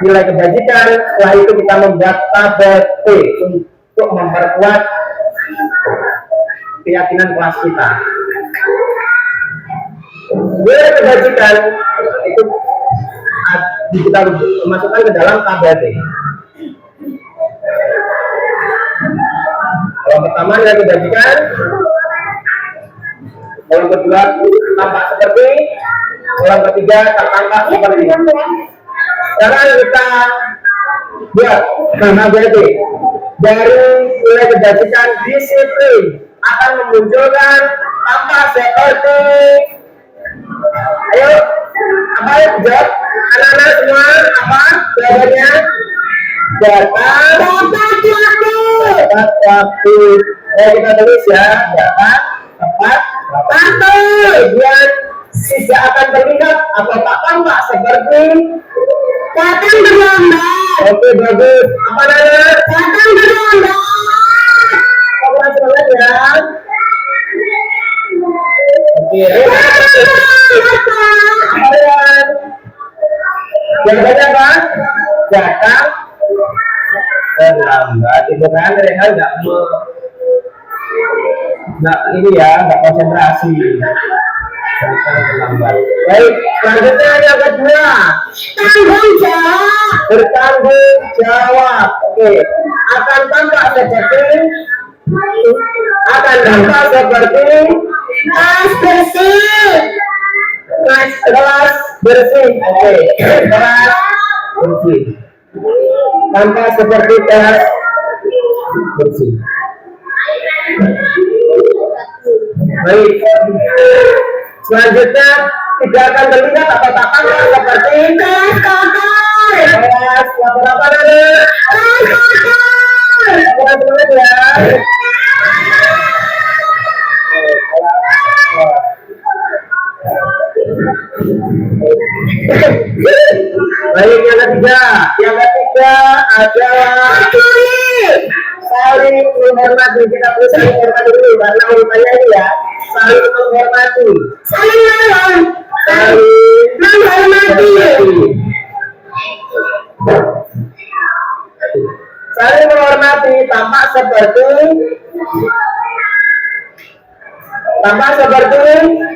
[SPEAKER 3] nilai kebajikan, setelah itu kita membuat tabel T untuk memperkuat keyakinan kelas kita. Nilai kebajikan itu kita masukkan ke dalam tabel T. Yang pertama yang dibagikan, yang kedua tampak seperti, yang ketiga tampak seperti. Sekarang kita lihat nama jadi dari nilai kebajikan disiplin akan memunculkan tampak seperti. Ayo, apa ya jawab? Anak-anak semua apa jawabannya? Dapat waktu. Kita tulis ya, dapat tepat waktu. Kemudian tidak akan terlihat atau tak tampak seperti datang berlambat. Oke, bagus. Apa namanya? Datang berlambat. Apa semuanya ya? Oke. Jawabannya apa? Datang terlambat. Itu kan mereka nggak ini ya, nggak konsentrasi. Datang terlambat. Baik, selanjutnya yang kedua, tanggung jawab. Bertanggung jawab. Oke, akan tampak seperti kelas bersih. Kelas bersih. Oke, kelas bersih. Tampak seperti kelas bersih. Baik. Selanjutnya tidak akan terlihat atau tak tampak seperti kelas kotor. Kelas kotor apa namanya? Kelas kotor. Kelas kotor ya. Baik, yang ketiga adalah saling menghormati. Kita perlu saling menghormati dulu karena urutannya ini ya, saling menghormati. Saling menghormati. Saling menghormati tampak seperti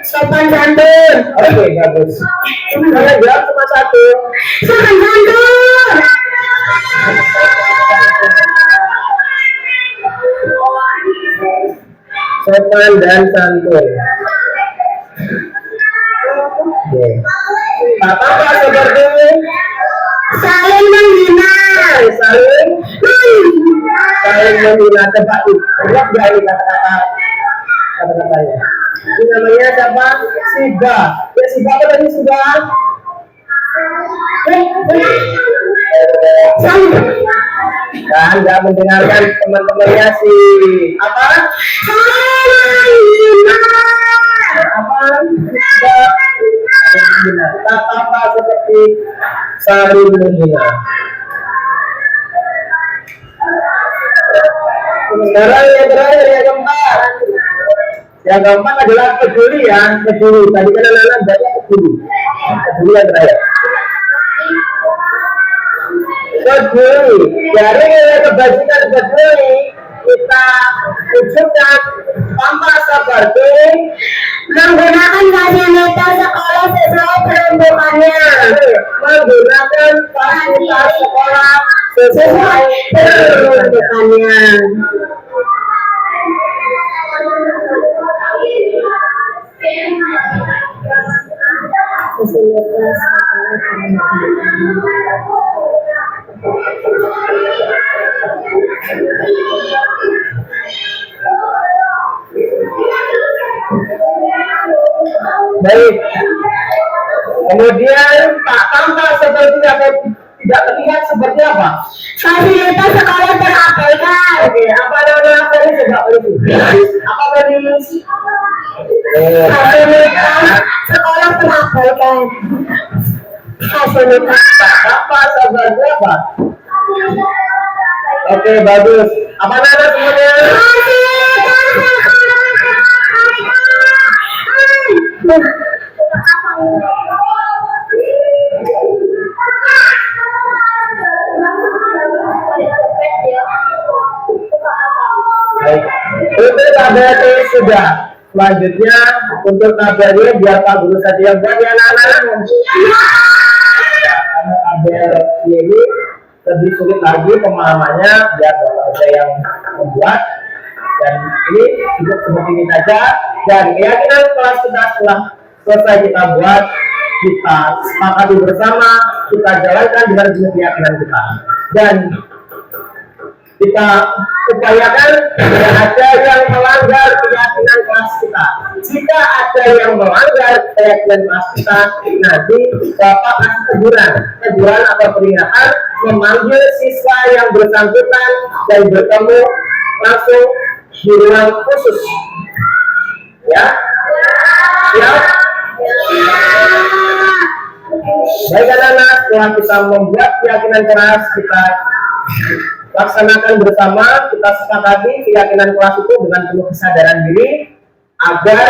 [SPEAKER 3] sopan santun. Oke, bagus. Kalian jawab cuma satu. Sopan santun. Sopan dan santun. Oke. Apa seperti saling menghina. Saling menghina. Coba lihat ya ini kata-katanya. Ini namanya siapa? Siba. Ya Siba apa tadi Siba? Kan nggak mendengarkan teman-temannya si apa? Apa? Apa seperti saling menghina. Sekarang yang terakhir yang keempat. Yang keempat adalah peduli ya, peduli. Tadi kan anak-anak banyak peduli. Peduli yang terakhir. Peduli. Dari kebajikan peduli kita wujudkan tanpa seperti menggunakan fasilitas sekolah sesuai peruntukannya. Menggunakan fasilitas sekolah sesuai peruntukannya. Baik. Kemudian tak tampak seperti apa, tidak terlihat seperti apa? Fasilitas sekolah terabaikan. Oke, apa namanya tadi sudah itu? Apa tadi? Fasilitas sekolah terabaikan. Fasilitas apa seperti apa? Oke, bagus. Apa nama semuanya? Baik. Untuk tabelnya sudah. Selanjutnya untuk tabelnya biar Pak Guru saja yang buat ya anak-anak. Karena tabel ini lebih sulit lagi pemahamannya biar Bapak saja yang membuat. Dan ini cukup seperti ini saja, dan keyakinan kelas kita setelah selesai kita buat, kita sepakati bersama, kita jalankan dengan keyakinan kita, dan kita upayakan tidak ada yang melanggar keyakinan kelas kita. Jika ada yang melanggar keyakinan kelas kita, nanti Bapak kasih teguran atau peringatan, memanggil siswa yang bersangkutan dan bertemu langsung di ruang khusus. Ya, ya. Baik anak-anak, setelah kita membuat keyakinan keras, kita laksanakan bersama, kita sepakati keyakinan kelas itu dengan penuh kesadaran diri agar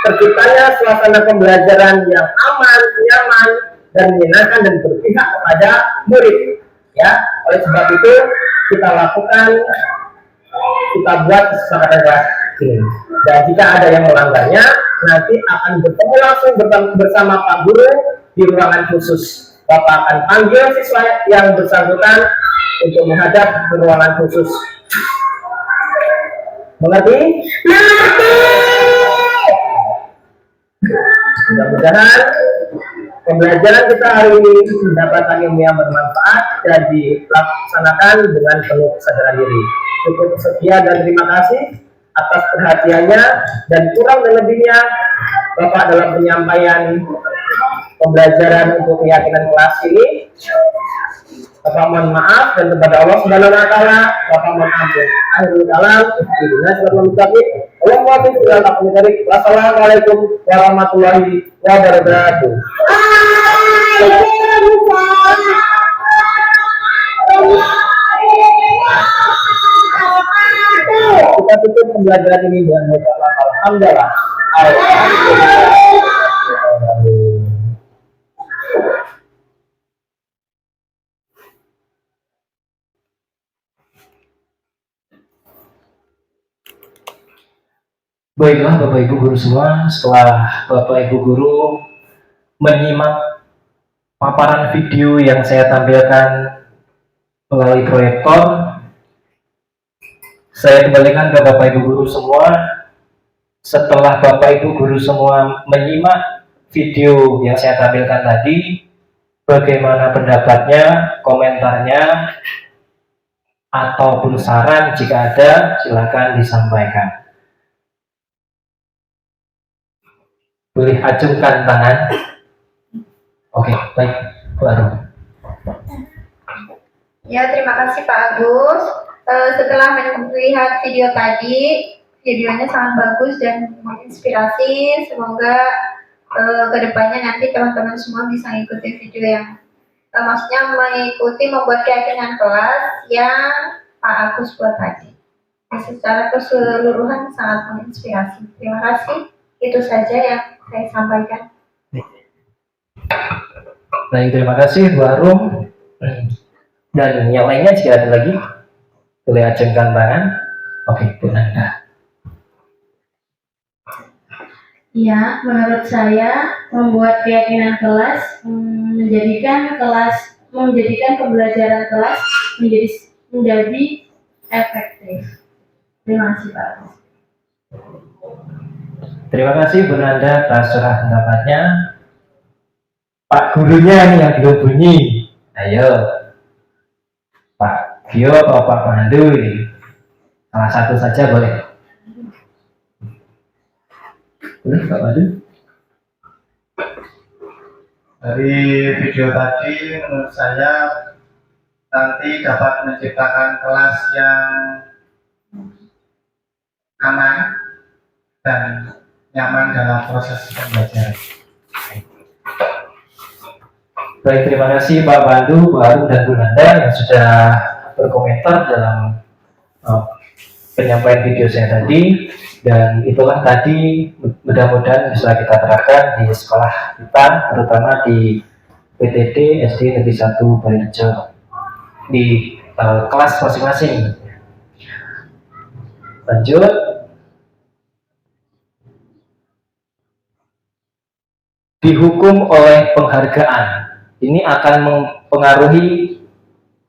[SPEAKER 3] terciptanya suasana pembelajaran yang aman, nyaman, dan menyenangkan dan berpihak kepada murid. Ya, oleh sebab itu kita lakukan, kita buat kesepakatan kelas ini. Dan jika ada yang melanggarnya, nanti akan bertemu langsung bersama Pak Guru di ruangan khusus. Bapak akan panggil siswa yang bersangkutan untuk menghadap ke ruangan khusus. Mengerti? Mengerti. Mudah-mudahan pembelajaran kita hari ini mendapatkan ilmu yang bermanfaat dan dilaksanakan dengan penuh kesadaran diri. Cukup sekian dan terima kasih atas perhatiannya, dan kurang dan lebihnya Bapak dalam penyampaian pembelajaran untuk keyakinan kelas ini, Bapak mohon maaf, dan kepada Allah Subhanahu wa taala Bapak mohon ampun. Akhirul kalam, wassalamualaikum warahmatullahi wabarakatuh. Kita tutup pembelajaran ini dengan mengucapkan alhamdulillah.
[SPEAKER 1] Baiklah Bapak Ibu Guru semua, setelah Bapak Ibu Guru menyimak paparan video yang saya tampilkan melalui proyektor, saya kembalikan ke Bapak Ibu Guru semua. Setelah Bapak Ibu Guru semua menyimak video yang saya tampilkan tadi, bagaimana pendapatnya, komentarnya, ataupun saran jika ada, silakan disampaikan. Boleh acungkan tangan. Oke, baik, baru.
[SPEAKER 4] Ya, terima kasih Pak Agus. Setelah melihat video tadi, videonya sangat bagus dan menginspirasi. Semoga kedepannya nanti teman-teman semua bisa mengikuti video yang maksudnya mengikuti membuat keyakinan kelas yang Pak Agus buat tadi. Secara keseluruhan sangat menginspirasi. Terima kasih. Itu saja yang saya sampaikan.
[SPEAKER 1] Baik, terima kasih Bu Arum. Dan yang lainnya jika ada lagi, boleh acungkan tangan. Oke, Bu Nanda.
[SPEAKER 2] Ya, menurut saya membuat keyakinan kelas menjadikan pembelajaran kelas menjadi efektif. Terima kasih Pak.
[SPEAKER 1] Terima kasih Bu Nanda atas curah pendapatnya. Pak gurunya nih yang belum bunyi. Ayo, Pak Gio atau Pak Pandu ini. Salah satu saja boleh. Boleh Pak Pandu?
[SPEAKER 5] Dari video tadi menurut saya nanti dapat menciptakan kelas yang aman dan nyaman dalam proses pembelajaran.
[SPEAKER 1] Baik, terima kasih Pak Pandu, Pak Arum, dan Bu Nanda yang sudah berkomentar dalam penyampaian video saya tadi. Dan itulah tadi mudah-mudahan bisa kita terapkan di sekolah kita, terutama di PTD SD Negeri 1 Balirejo di kelas masing-masing. Lanjut. Dihukum oleh penghargaan. Ini akan mempengaruhi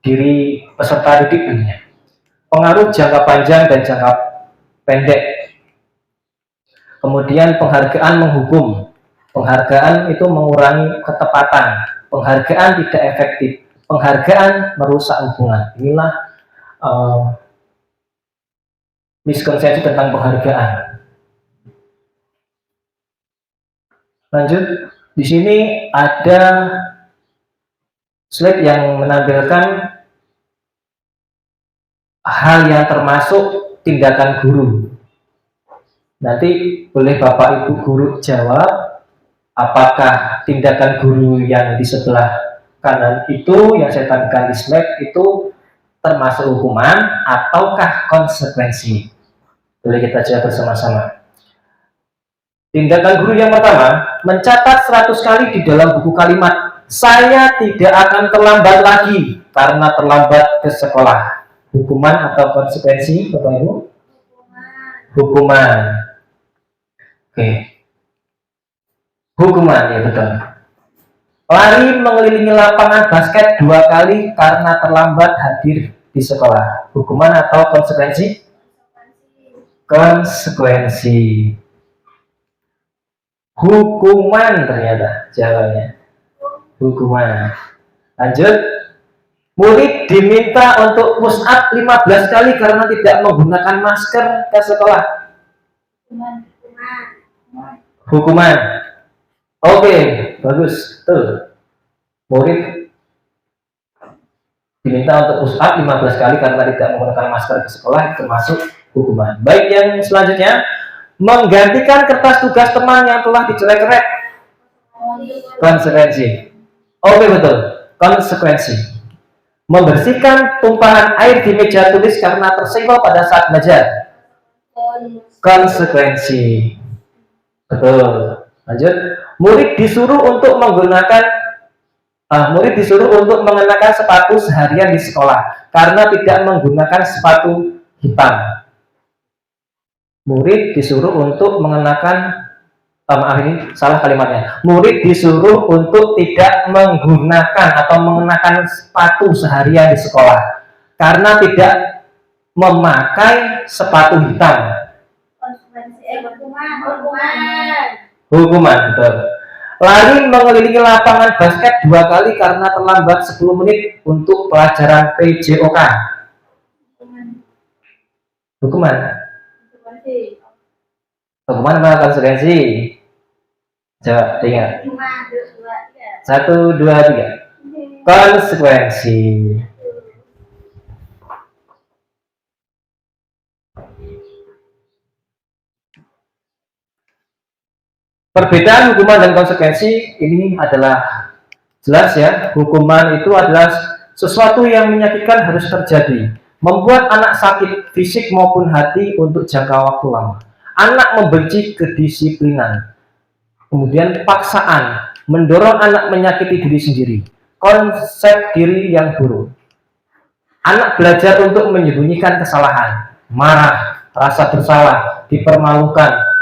[SPEAKER 1] diri peserta didik tentunya. Pengaruh jangka panjang dan jangka pendek. Kemudian penghargaan menghukum. Penghargaan itu mengurangi ketepatan. Penghargaan tidak efektif. Penghargaan merusak hubungan. Inilah miskonsepsi tentang penghargaan. Lanjut, di sini ada slide yang menampilkan hal yang termasuk tindakan guru. Nanti boleh Bapak Ibu guru jawab, apakah tindakan guru yang di sebelah kanan itu yang saya tampilkan di slide itu termasuk hukuman ataukah konsekuensi? Boleh kita jawab bersama-sama. Tindakan guru yang pertama, mencatat 100 kali di dalam buku kalimat, saya tidak akan terlambat lagi karena terlambat ke sekolah. Hukuman atau konsekuensi, Bapak Ibu? Hukuman. Oke. Hukuman, ya betul. Lari mengelilingi lapangan basket 2 kali karena terlambat hadir di sekolah. Hukuman atau konsekuensi? Konsekuensi. Hukuman ternyata jawabannya. Hukuman. Lanjut. Murid diminta untuk push up 15 kali karena tidak menggunakan masker ke sekolah. Hukuman. Oke, bagus. Tuh. Murid diminta untuk push up 15 kali karena tidak menggunakan masker ke sekolah, termasuk hukuman. Baik, yang selanjutnya, menggantikan kertas tugas teman yang telah dicoret-coret. Konsekuensi. Oke, betul. Konsekuensi. Membersihkan tumpahan air di meja tulis karena tersenggol pada saat belajar. Konsekuensi. Betul. Lanjut. Murid disuruh untuk mengenakan sepatu seharian di sekolah karena tidak menggunakan sepatu hitam. Murid disuruh untuk mengenakan ini salah kalimatnya. Murid disuruh untuk tidak menggunakan atau mengenakan sepatu seharian di sekolah karena tidak memakai sepatu hitam. Hukuman, betul. Lari mengelilingi lapangan basket 2 kali karena terlambat 10 menit untuk pelajaran PJOK. Hukuman. Hukuman apa konsekuensi? Coba ingat. 1, 2, 3. Konsekuensi. Perbedaan hukuman dan konsekuensi ini adalah jelas ya. Hukuman itu adalah sesuatu yang menyakitkan harus terjadi, membuat anak sakit fisik maupun hati untuk jangka waktu lama. Anak membenci kedisiplinan. Kemudian paksaan, mendorong anak menyakiti diri sendiri. Konsep diri yang buruk. Anak belajar untuk menyembunyikan kesalahan, marah, rasa bersalah, dipermalukan,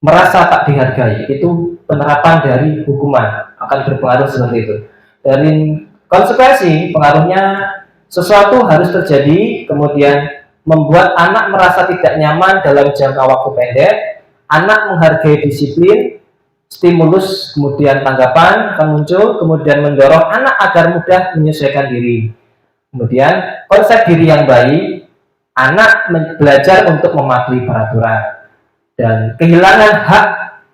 [SPEAKER 1] merasa tak dihargai. Itu penerapan dari hukuman akan berpengaruh seperti itu. Dari konsekuensi, pengaruhnya sesuatu harus terjadi, kemudian membuat anak merasa tidak nyaman dalam jangka waktu pendek. Anak menghargai disiplin, stimulus, kemudian tanggapan akan muncul, kemudian mendorong anak agar mudah menyesuaikan diri. Kemudian konsep diri yang baik, anak belajar untuk mematuhi peraturan. Dan kehilangan hak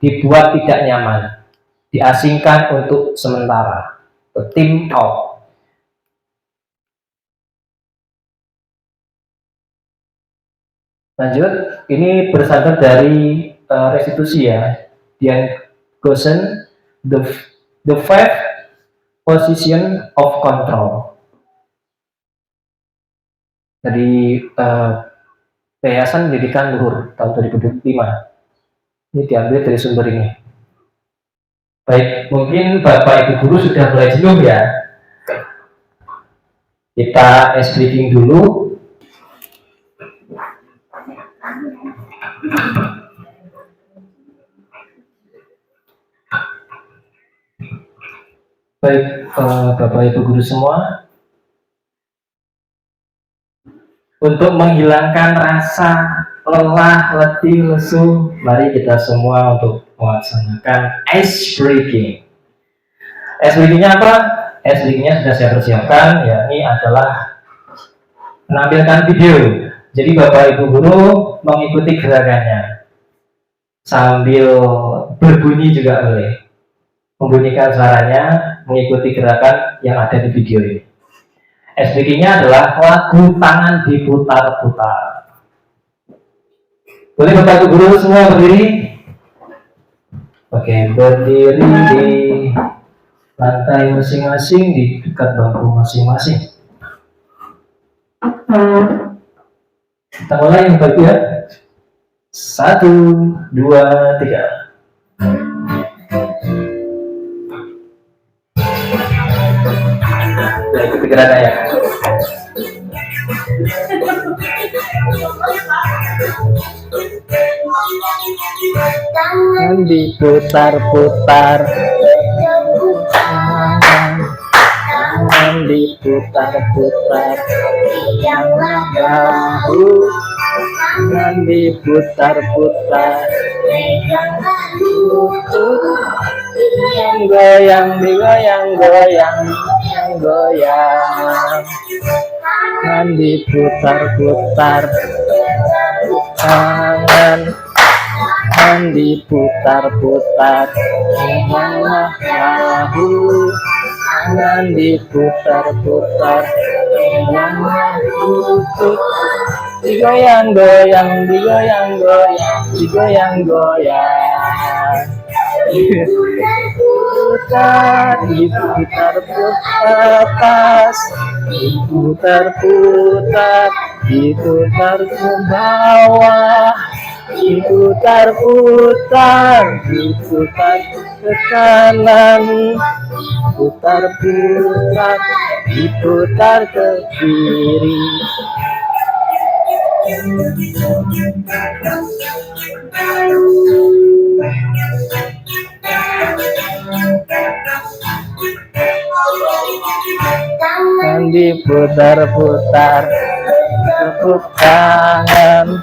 [SPEAKER 1] dibuat tidak nyaman, diasingkan untuk sementara, tim out. Lanjut, ini bersandar dari restitusi ya, Dian Goosen, the five position of control. Dari Yayasan Pendidikan Luhur tahun 2005. Ini diambil dari sumber ini. Baik, mungkin Bapak Ibu guru sudah mulai jenuh ya. Kita briefing dulu. Baik, Bapak Ibu guru semua, untuk menghilangkan rasa lelah, letih, lesu, mari kita semua untuk melaksanakan ice breaking. Ice breakingnya apa? Ice breakingnya sudah saya persiapkan, yakni adalah menampilkan video. Jadi Bapak Ibu guru mengikuti gerakannya sambil berbunyi juga boleh, membunyikan suaranya mengikuti gerakan yang ada di video ini. Ice breakingnya adalah lagu tangan diputar-putar. Boleh Bapak Ibu guru semua berdiri? Oke, berdiri di lantai masing-masing di dekat bangku masing-masing. Kita mulai yang baik ya. 1, 2, 3. Nah, ikuti gerakannya. Tangan diputar-putar, tangan diputar-putar, peganglah bahu, tangan diputar-putar, peganglah lutut, goyang, digoyang, goyang, goyang, tangan diputar-putar, tangan diputar-putar, peganglah bahu, tangan diputar-putar, peganglah lutut, digoyang-goyang, digoyang-goyang, digoyang-goyang, diputar, diputar-putar atas, diputar-putar, diputar ke bawah, diputar-putar, diputar ke kanan, putar-putar, diputar ke kiri. Tangan diputar-putar, tepuk tangan,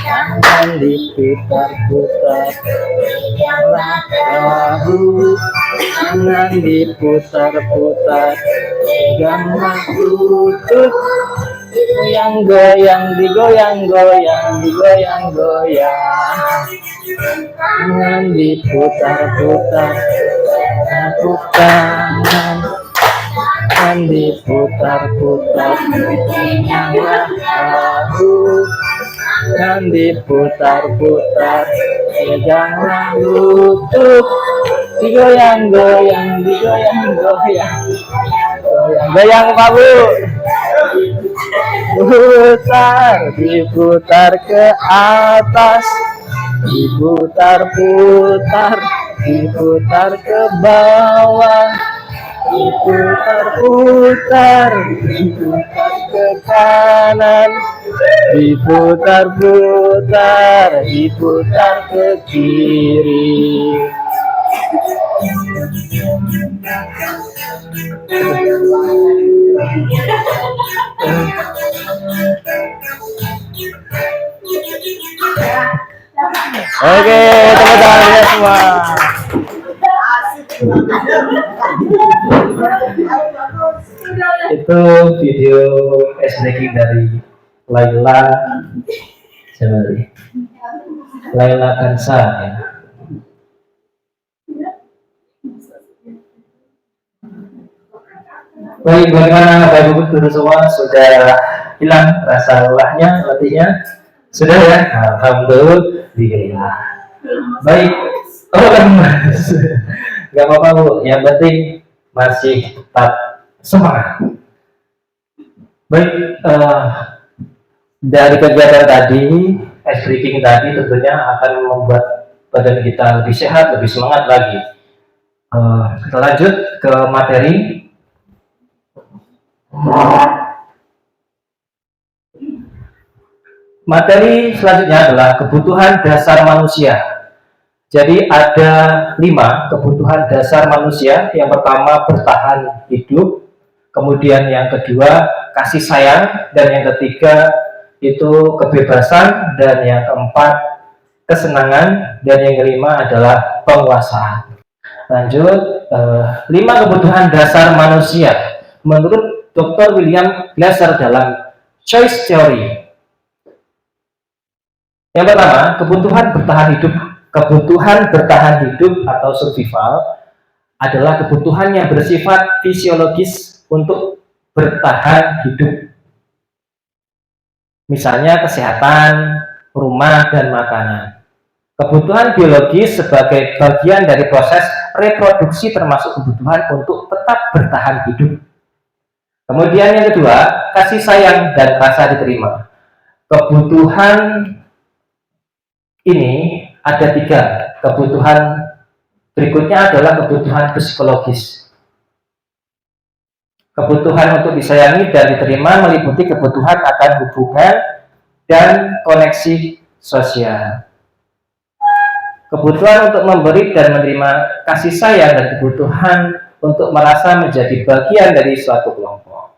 [SPEAKER 1] tangan diputar-putar, peganglah bahu, tangan diputar-putar, peganglah lutut, digoyang-goyang, digoyang-goyang, digoyang-goyang, tangan diputar-putar, tepuk tangan, tangan diputar-putar, peganglah bahu, tangan diputar-putar, peganglah lutut, digoyang-goyang, digoyang-goyang, goyang-goyang Pak Bu. Putar, diputar ke atas, diputar-putar, diputar ke bawah, diputar-putar, diputar ke kanan, diputar-putar, diputar ke kiri. Oke, tepuk tangan ya semua. Itu video S-Breaking dari Laila, Laila Kansa ya. Baik, bagaimana Bapak Ibu guru semua, sudah hilang rasa lelahnya, letihnya? Sudah ya? Alhamdulillah. Baik, oh lemas. Gak apa-apa Bu, yang penting masih tetap semangat. Baik, dari kegiatan tadi, ice breaking tadi tentunya akan membuat badan kita lebih sehat, lebih semangat lagi. Kita lanjut ke materi. Materi selanjutnya adalah kebutuhan dasar manusia. Jadi ada 5 kebutuhan dasar manusia. Yang pertama bertahan hidup, kemudian yang kedua kasih sayang, dan yang ketiga itu kebebasan, dan yang keempat kesenangan, dan yang kelima adalah penguasaan. Lanjut, 5 kebutuhan dasar manusia menurut Dr. William Glasser dalam Choice Theory. Yang pertama, kebutuhan bertahan hidup. Kebutuhan bertahan hidup atau survival adalah kebutuhan yang bersifat fisiologis untuk bertahan hidup. Misalnya kesehatan, rumah, dan makanan. Kebutuhan biologis sebagai bagian dari proses reproduksi termasuk kebutuhan untuk tetap bertahan hidup. Kemudian yang kedua, kasih sayang dan rasa diterima. Kebutuhan ini ada 3. Kebutuhan berikutnya adalah kebutuhan psikologis. Kebutuhan untuk disayangi dan diterima meliputi kebutuhan akan hubungan dan koneksi sosial. Kebutuhan untuk memberi dan menerima kasih sayang dan kebutuhan untuk merasa menjadi bagian dari suatu kelompok.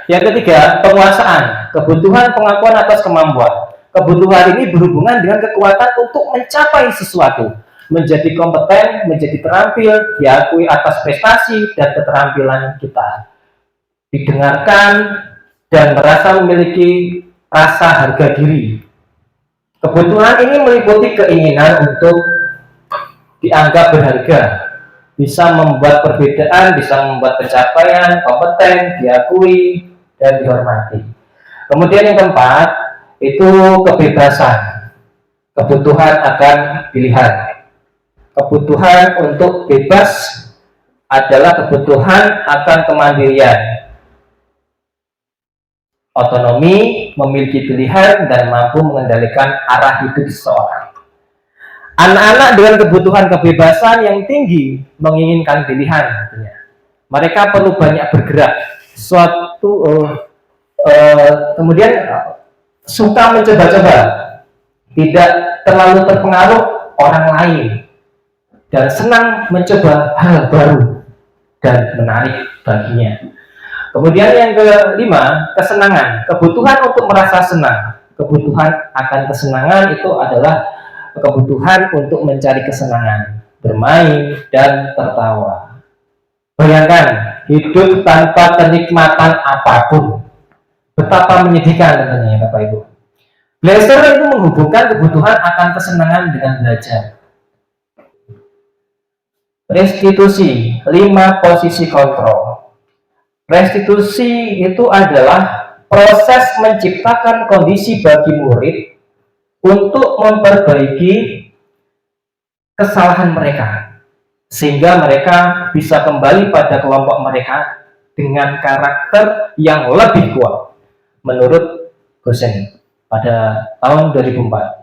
[SPEAKER 1] Yang ketiga, penguasaan. Kebutuhan pengakuan atas kemampuan. Kebutuhan ini berhubungan dengan kekuatan untuk mencapai sesuatu, menjadi kompeten, menjadi terampil, diakui atas prestasi dan keterampilan kita, didengarkan, dan merasa memiliki rasa harga diri. Kebutuhan ini meliputi keinginan untuk dianggap berharga, bisa membuat perbedaan, bisa membuat pencapaian, kompeten, diakui, dan dihormati. Kemudian yang keempat, itu kebebasan. Kebutuhan akan pilihan. Kebutuhan untuk bebas adalah kebutuhan akan kemandirian, otonomi, memiliki pilihan, dan mampu mengendalikan arah hidup seseorang. Anak-anak dengan kebutuhan kebebasan yang tinggi menginginkan pilihan. Mereka perlu banyak bergerak, kemudian suka mencoba-coba, tidak terlalu terpengaruh orang lain, dan senang mencoba hal baru dan menarik baginya. Kemudian yang kelima, kesenangan. Kebutuhan untuk merasa senang. Kebutuhan akan kesenangan itu adalah kebutuhan untuk mencari kesenangan, bermain, dan tertawa. Bayangkan, hidup tanpa kenikmatan apapun. Betapa menyedihkan tentunya Bapak Ibu. Glasser itu menghubungkan kebutuhan akan kesenangan dengan belajar. Restitusi, 5 posisi kontrol. Restitusi itu adalah proses menciptakan kondisi bagi murid untuk memperbaiki kesalahan mereka, sehingga mereka bisa kembali pada kelompok mereka dengan karakter yang lebih kuat, menurut Gosen pada tahun 2004.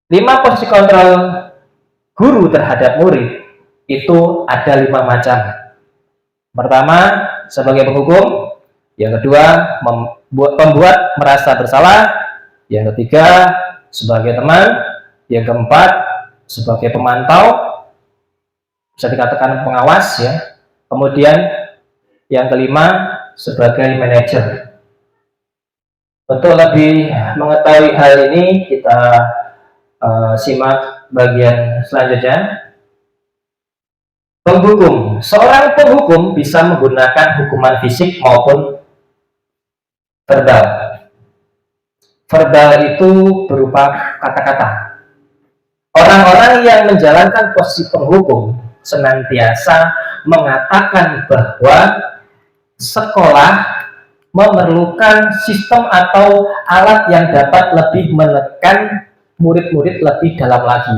[SPEAKER 1] 5 posisi kontrol guru terhadap murid itu ada 5 macam. Pertama, sebagai penghukum. Yang kedua, pembuat merasa bersalah. Yang ketiga, sebagai teman. Yang keempat, sebagai pemantau, bisa dikatakan pengawas ya. Kemudian yang kelima, sebagai manajer. Untuk lebih mengetahui hal ini, kita simak bagian selanjutnya. Penghukum. Seorang penghukum bisa menggunakan hukuman fisik maupun verbal. Verbal itu berupa kata-kata. Orang-orang yang menjalankan posisi penghukum senantiasa mengatakan bahwa sekolah memerlukan sistem atau alat yang dapat lebih menekan murid-murid lebih dalam lagi.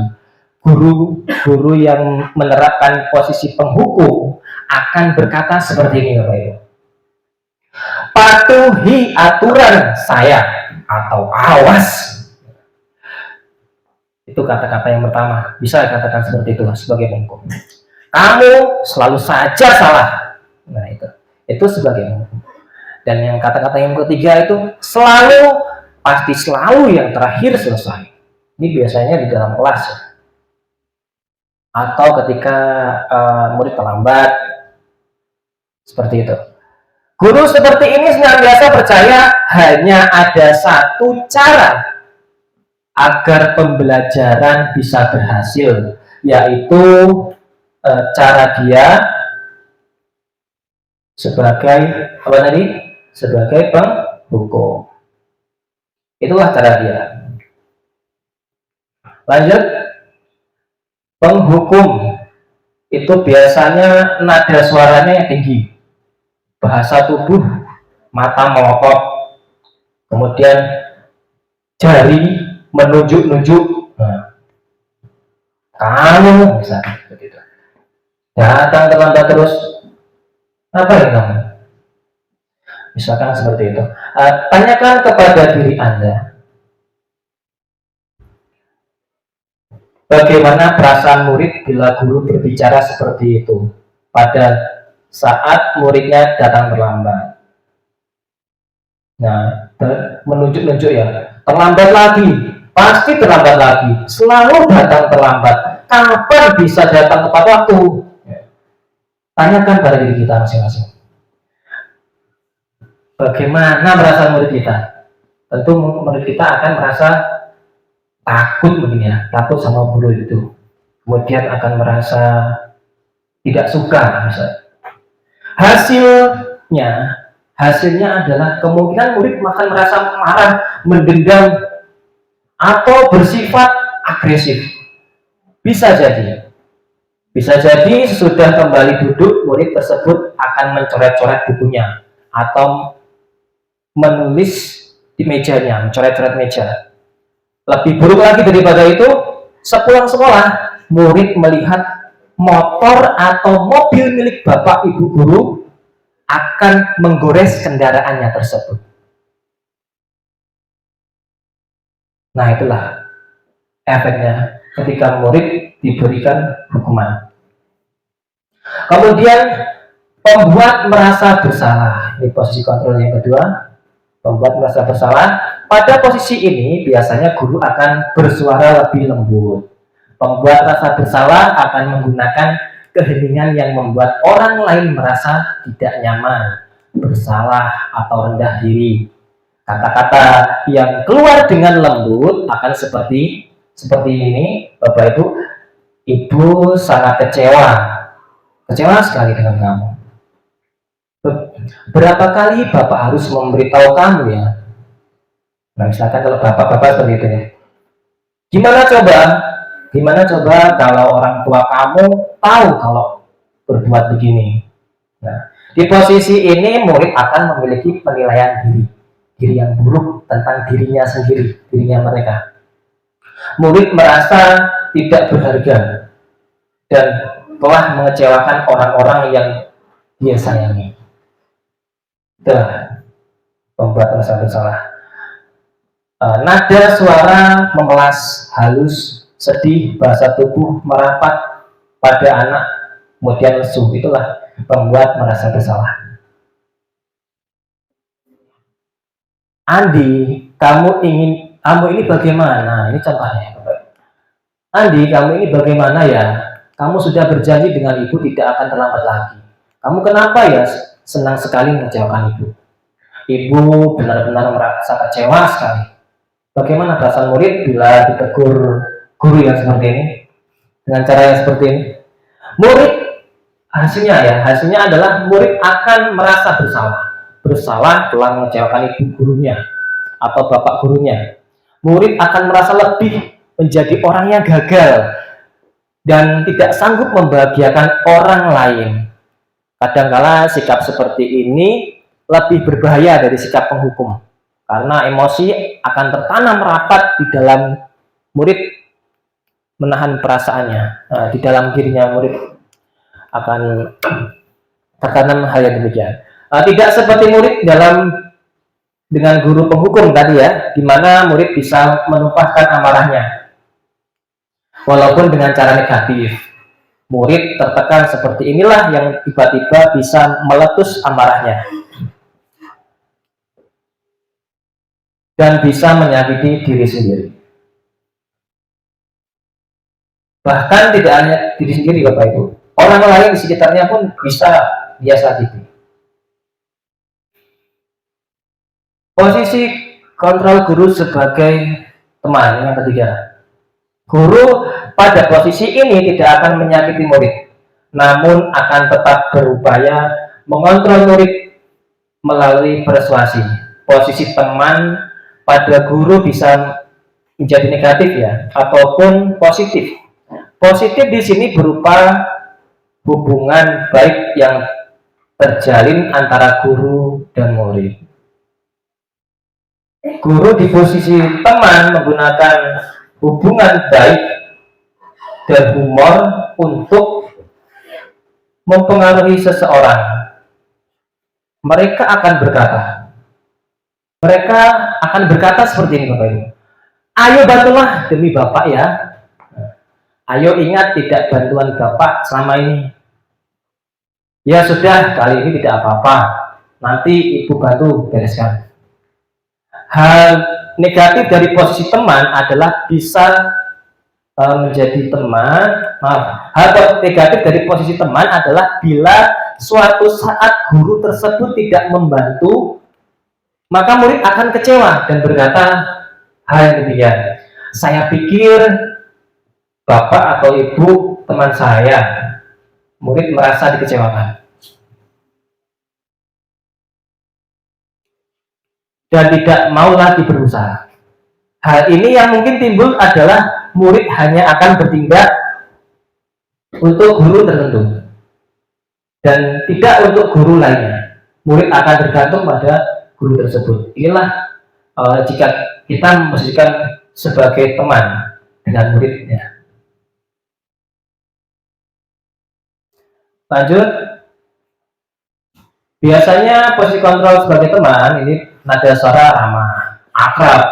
[SPEAKER 1] Guru-guru yang menerapkan posisi penghukum akan berkata seperti ini, Bapak Ibu. Patuhi aturan saya atau awas. Itu kata-kata yang pertama. Bisa dikatakan seperti itu sebagai penghukum. Kamu selalu saja salah. Nah itu sebagai penghukum. Dan yang kata-kata yang ketiga itu selalu, pasti selalu yang terakhir selesai. Ini biasanya di dalam kelas ya. atau ketika murid terlambat, seperti itu. Guru seperti ini senantiasa percaya hanya ada satu cara agar pembelajaran bisa berhasil, yaitu cara dia sebagai apa tadi? Sebagai penghukum. Itulah cara dia. Lanjut, penghukum itu biasanya nada suaranya yang tinggi, bahasa tubuh, mata melotot, kemudian jari menunjuk-nunjuk. Nah, kamu misalnya begitu. Datang terlambat terus, apa yang kamu? Misalkan seperti itu. Tanyakan kepada diri Anda, bagaimana perasaan murid bila guru berbicara seperti itu pada saat muridnya datang terlambat. Nah, menunjuk-nunjuk ya, terlambat lagi, pasti terlambat lagi, selalu datang terlambat. Kapan bisa datang tepat waktu? Tanyakan pada diri kita masing-masing. Bagaimana perasaan murid kita? Tentu murid kita akan merasa takut mungkin ya, takut sama guru itu. Kemudian akan merasa tidak suka misalnya. Hasilnya adalah kemungkinan murid akan merasa marah, mendendam, atau bersifat agresif. Bisa jadi sesudah kembali duduk, murid tersebut akan mencoret-coret bukunya atau menulis di mejanya, mencoret-coret meja. Lebih buruk lagi daripada itu, sepulang sekolah, murid melihat motor atau mobil milik bapak ibu guru akan menggores kendaraannya tersebut. Nah, itulah efeknya ketika murid diberikan hukuman. Kemudian pembuat merasa bersalah. Ini posisi kontrol yang kedua. Pembuat merasa bersalah. Pada posisi ini biasanya guru akan bersuara lebih lembut. Pembuat rasa bersalah akan menggunakan keheningan yang membuat orang lain merasa tidak nyaman, bersalah atau rendah diri. Kata-kata yang keluar dengan lembut akan seperti ini. Bapak Ibu sangat kecewa sekali dengan kamu. Berapa kali Bapak harus memberitahu kamu ya? Nah, misalkan kalau bapak-bapak seperti itu ya. Gimana coba kalau orang tua kamu tahu kalau berbuat begini? Nah, di posisi ini murid akan memiliki penilaian diri yang buruk tentang dirinya sendiri, dirinya mereka. Murid merasa tidak berharga dan telah mengecewakan orang-orang yang dia sayangi. Itulah pembuat merasa bersalah. Nada suara memelas, halus, sedih, bahasa tubuh merapat pada anak, kemudian lesu. Itulah pembuat merasa bersalah. Andi, kamu ini bagaimana? Ini contohnya. Andi, kamu ini bagaimana ya? Kamu sudah berjanji dengan ibu tidak akan terlambat lagi. Kamu kenapa ya senang sekali mengecewakan ibu? Ibu benar-benar merasa kecewa sekali. Bagaimana perasaan murid bila ditegur guru yang seperti ini? Dengan cara yang seperti ini? Hasilnya adalah murid akan merasa bersalah telah mengecewakan ibu gurunya atau bapak gurunya. Murid akan merasa lebih menjadi orang yang gagal dan tidak sanggup membahagiakan orang lain. Kadangkala sikap seperti ini lebih berbahaya dari sikap penghukum, karena emosi akan tertanam rapat di dalam murid, menahan perasaannya. Di dalam dirinya murid akan tertanam hal yang demikian. Tidak seperti murid dengan guru penghukum tadi ya, di mana murid bisa menumpahkan amarahnya walaupun dengan cara negatif. Murid tertekan seperti inilah yang tiba-tiba bisa meletus amarahnya dan bisa menyakiti diri sendiri. Bahkan tidak hanya diri sendiri Bapak Ibu, orang lain di sekitarnya pun bisa dia sakiti. Posisi kontrol guru sebagai teman yang ketiga. Guru pada posisi ini tidak akan menyakiti murid, namun akan tetap berupaya mengontrol murid melalui persuasi. Posisi teman pada guru bisa menjadi negatif ya, ataupun positif. Positif di sini berupa hubungan baik yang terjalin antara guru dan murid. Guru di posisi teman menggunakan hubungan baik dan humor untuk mempengaruhi seseorang. Mereka akan berkata seperti ini Bapak Ibu. Ayo bantulah demi Bapak ya. Ayo ingat tidak bantuan Bapak selama ini. Ya sudah, kali ini tidak apa-apa. Nanti Ibu bantu bereskan. Hal negatif dari posisi teman adalah bisa menjadi teman. Hal negatif dari posisi teman adalah bila suatu saat guru tersebut tidak membantu, maka murid akan kecewa dan berkata hal yang demikian. Saya pikir Bapak atau Ibu teman saya. Murid merasa dikecewakan dan tidak mau lagi berusaha. Hal ini yang mungkin timbul adalah murid hanya akan bertindak untuk guru tertentu dan tidak untuk guru lainnya. Murid akan tergantung pada guru tersebut. Inilah jika kita memposisikan sebagai teman dengan muridnya. Lanjut. Biasanya posisi kontrol sebagai teman ini nada suara ramah, akrab,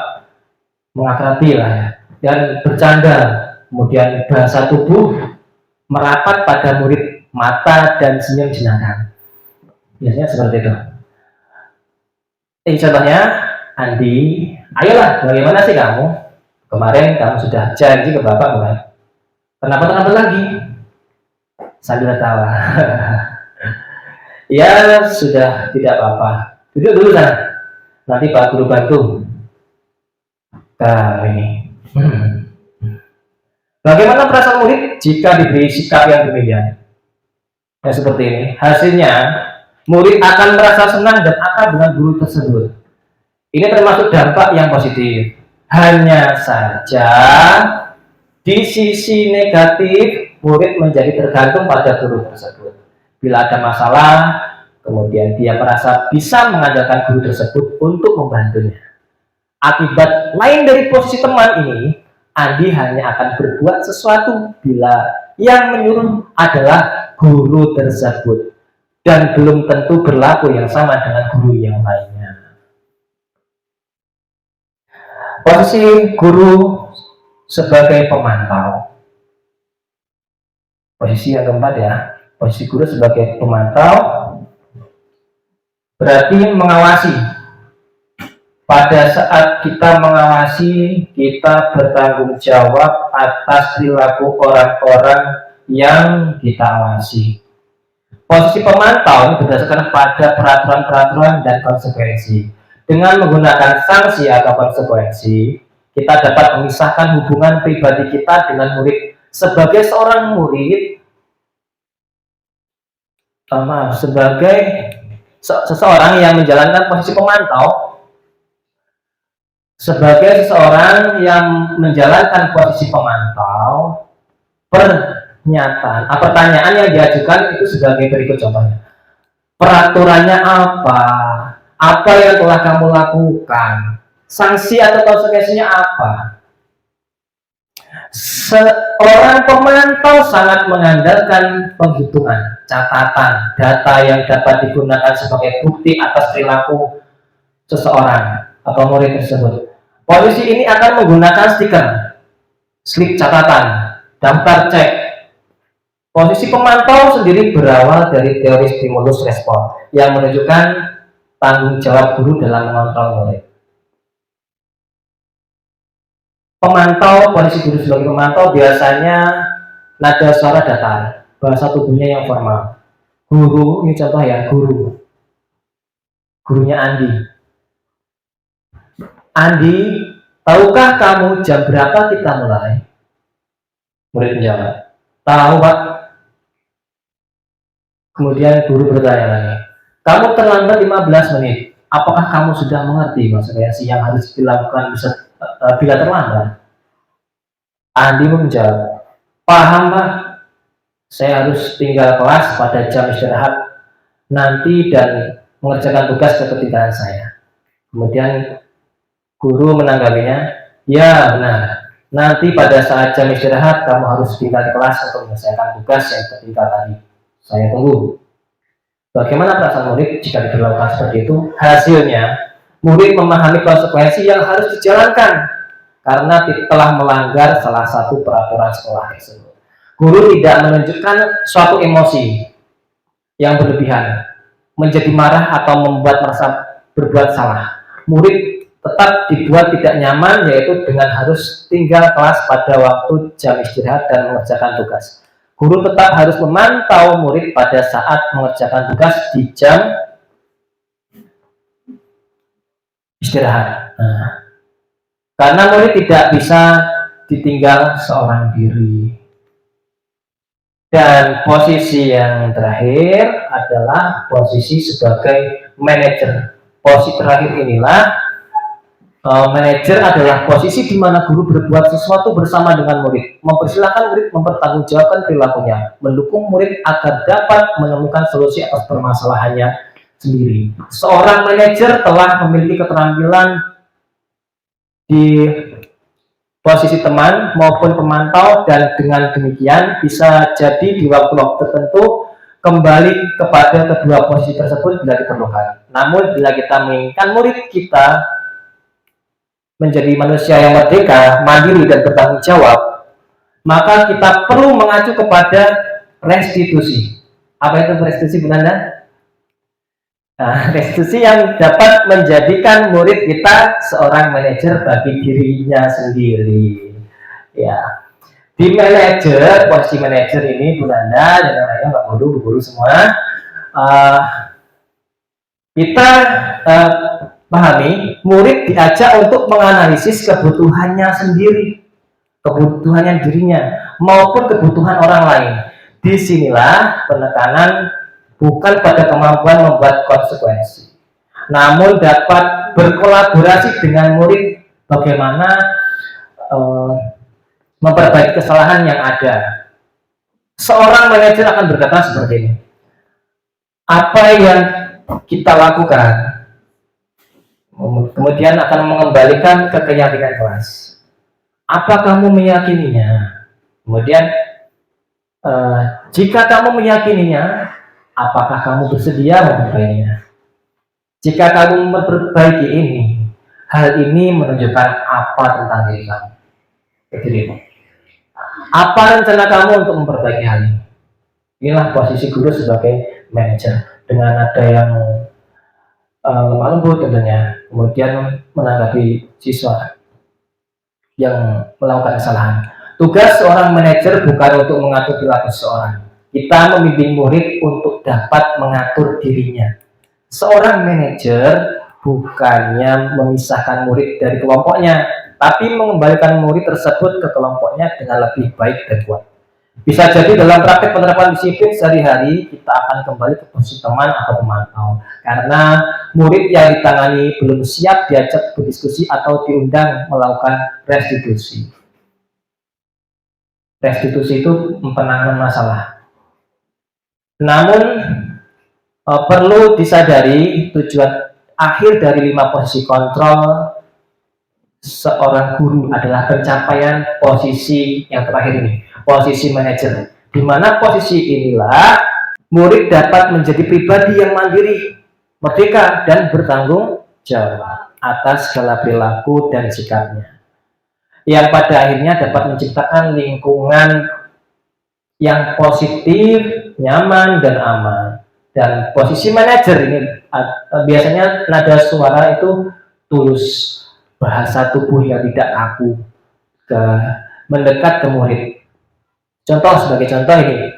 [SPEAKER 1] mengakrabi lah ya, dan bercanda. Kemudian bahasa tubuh merapat pada murid, mata dan senyum jenaka. Biasanya seperti itu. Ini contohnya, Andi, ayolah, bagaimana sih kamu? Kemarin kamu sudah janji ke Bapak bukan? Kenapa terlambat lagi? Sambil tertawa. Ya sudah, tidak apa-apa. Duduk dulu sana. Nanti Pak Guru bantu. Kamu ini. Bagaimana perasaan murid jika diberi sikap yang demikian? Ya seperti ini. Hasilnya, murid akan merasa senang dan akrab dengan guru tersebut. Ini termasuk dampak yang positif. Hanya saja di sisi negatif, murid menjadi tergantung pada guru tersebut. Bila ada masalah, kemudian dia merasa bisa mengandalkan guru tersebut untuk membantunya. Akibat lain dari posisi teman ini, Andi hanya akan berbuat sesuatu bila yang menyuruh adalah guru tersebut dan belum tentu berlaku yang sama dengan guru yang lainnya. Posisi guru sebagai pemantau. Posisi yang keempat ya. Posisi guru sebagai pemantau berarti mengawasi. Pada saat kita mengawasi, kita bertanggung jawab atas perilaku orang-orang yang kita awasi. Posisi pemantau ini berdasarkan pada peraturan-peraturan dan konsekuensi. Dengan menggunakan sanksi atau konsekuensi, kita dapat memisahkan hubungan pribadi kita dengan murid. Sebagai seorang murid, sebagai seseorang yang menjalankan posisi pemantau, sebagai seseorang yang menjalankan posisi pemantau, pertanyaan yang diajukan itu sebagai berikut contohnya. Peraturannya apa? Apa yang telah kamu lakukan? Sanksi atau konsekuensinya apa? Seorang pemantau sangat mengandalkan penghitungan, catatan, data yang dapat digunakan sebagai bukti atas perilaku seseorang atau murid tersebut. Posisi ini akan menggunakan stiker, slip catatan, daftar cek. Posisi pemantau sendiri berawal dari teori stimulus respon yang menunjukkan tanggung jawab guru dalam mengontrol murid. Pemantau, posisi guru sebagai pemantau biasanya nada suara datar, bahasa tubuhnya yang formal. Guru, ini contoh ya, gurunya Andi. Andi, tahukah kamu jam berapa kita mulai? Murid menjawab, tahu Pak. Kemudian guru bertanya lagi, kamu terlambat 15 menit. Apakah kamu sudah mengerti konsekuensi yang harus dilakukan bila terlambat? Andi menjawab, paham Pak. Saya harus tinggal kelas pada jam istirahat nanti dan mengerjakan tugas ketinggalan saya. Kemudian guru menanggapinya, ya benar. Nanti pada saat jam istirahat kamu harus tinggal di kelas untuk menyelesaikan tugas yang ketinggalan tadi. Saya tunggu. Bagaimana perasaan murid jika diberlakukan seperti itu? Hasilnya, murid memahami konsekuensi yang harus dijalankan karena telah melanggar salah satu peraturan sekolah tersebut. Guru tidak menunjukkan suatu emosi yang berlebihan, menjadi marah atau membuat merasa berbuat salah. Murid tetap dibuat tidak nyaman, yaitu dengan harus tinggal kelas pada waktu jam istirahat dan mengerjakan tugas. Guru tetap harus memantau murid pada saat mengerjakan tugas di jam istirahat. Karena murid tidak bisa ditinggal seorang diri. Dan posisi yang terakhir adalah posisi sebagai manajer. Posisi terakhir inilah manajer adalah posisi di mana guru berbuat sesuatu bersama dengan murid, mempersilahkan murid mempertanggungjawabkan perilakunya, mendukung murid agar dapat menemukan solusi atas permasalahannya sendiri. Seorang manajer telah memiliki keterampilan di posisi teman maupun pemantau, dan dengan demikian bisa jadi di waktu-waktu tertentu kembali kepada kedua posisi tersebut bila diperlukan. Namun bila kita menginginkan murid kita menjadi manusia yang merdeka, mandiri dan bertanggung jawab, maka kita perlu mengacu kepada restitusi. Apa itu restitusi, Bu Nanda? Restitusi yang dapat menjadikan murid kita seorang manajer bagi dirinya sendiri. Ya, di manajer, posisi manajer ini Bu Nanda dan lainnya, Mbak Guru, Bu Guru semua, kita pahami murid diajak untuk menganalisis kebutuhannya sendiri, kebutuhannya dirinya maupun kebutuhan orang lain. Disinilah penekanan bukan pada kemampuan membuat konsekuensi, namun dapat berkolaborasi dengan murid bagaimana memperbaiki kesalahan yang ada. Seorang manajer akan berkata seperti ini, apa yang kita lakukan kemudian akan mengembalikan ke keyakinan kelas. Apa kamu meyakininya? Kemudian jika kamu meyakininya, apakah kamu bersedia memperbaikinya? Jika kamu memperbaiki ini, hal ini menunjukkan apa tentang diri kamu? Dirimu. Apa rencana kamu untuk memperbaiki hal ini? Inilah posisi guru sebagai manajer, dengan ada yang lemah lembut tentunya, kemudian menanggapi siswa yang melakukan kesalahan. Tugas seorang manajer bukan untuk mengatur perilaku seseorang. Kita membimbing murid untuk dapat mengatur dirinya. Seorang manajer bukannya memisahkan murid dari kelompoknya, tapi mengembalikan murid tersebut ke kelompoknya dengan lebih baik dan kuat. Bisa jadi dalam praktek penerapan disiplin sehari-hari kita akan kembali ke posisi teman atau pemantau, karena murid yang ditangani belum siap diajak berdiskusi atau diundang melakukan restitusi. Restitusi itu penanganan masalah. Namun perlu disadari tujuan akhir dari 5 posisi kontrol seorang guru adalah pencapaian posisi yang terakhir ini, posisi manajer, di mana posisi inilah murid dapat menjadi pribadi yang mandiri, merdeka, dan bertanggung jawab atas segala perilaku dan sikapnya, yang pada akhirnya dapat menciptakan lingkungan yang positif, nyaman, dan aman. Dan posisi manajer ini biasanya nada suara itu tulus, bahasa tubuh yang tidak kaku, mendekat ke murid. Contoh, sebagai contoh ini,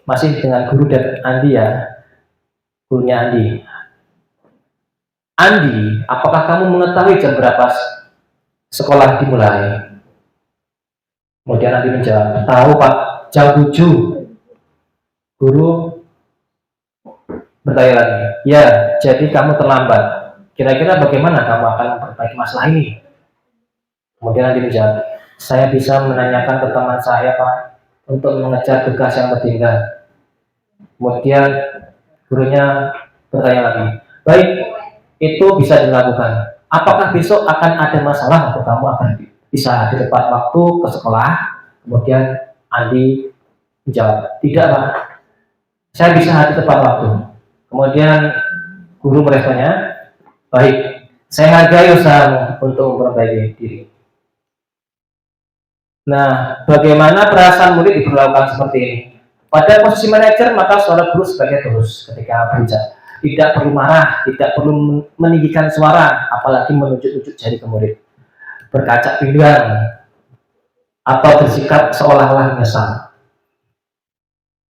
[SPEAKER 1] masih dengan guru dan Andi ya, gurunya Andi. Andi, apakah kamu mengetahui jam berapa sekolah dimulai? Kemudian Andi menjawab, tahu Pak, jam 7. Guru bertanya lagi, ya, jadi kamu terlambat. Kira-kira bagaimana kamu akan memperbaiki masalah ini? Kemudian Andi menjawab, saya bisa menanyakan ke teman saya Pak, untuk mengejar tugas yang tertinggal. Kemudian gurunya bertanya lagi, baik, itu bisa dilakukan. Apakah besok akan ada masalah untuk kamu akan bisa di tepat waktu ke sekolah? Kemudian Andi menjawab, tidak Pak, saya bisa di tepat waktu. Kemudian guru meresponnya, baik, saya hargai usahamu untuk memperbaiki diri. Nah, bagaimana perasaan murid diperlakukan seperti ini? Pada posisi manajer, maka suara guru sebagai terus ketika berbicara. Tidak perlu marah, tidak perlu meninggikan suara, apalagi menunjuk-nunjuk jari ke murid. Berkaca pinggang, atau bersikap seolah-olah menyesal.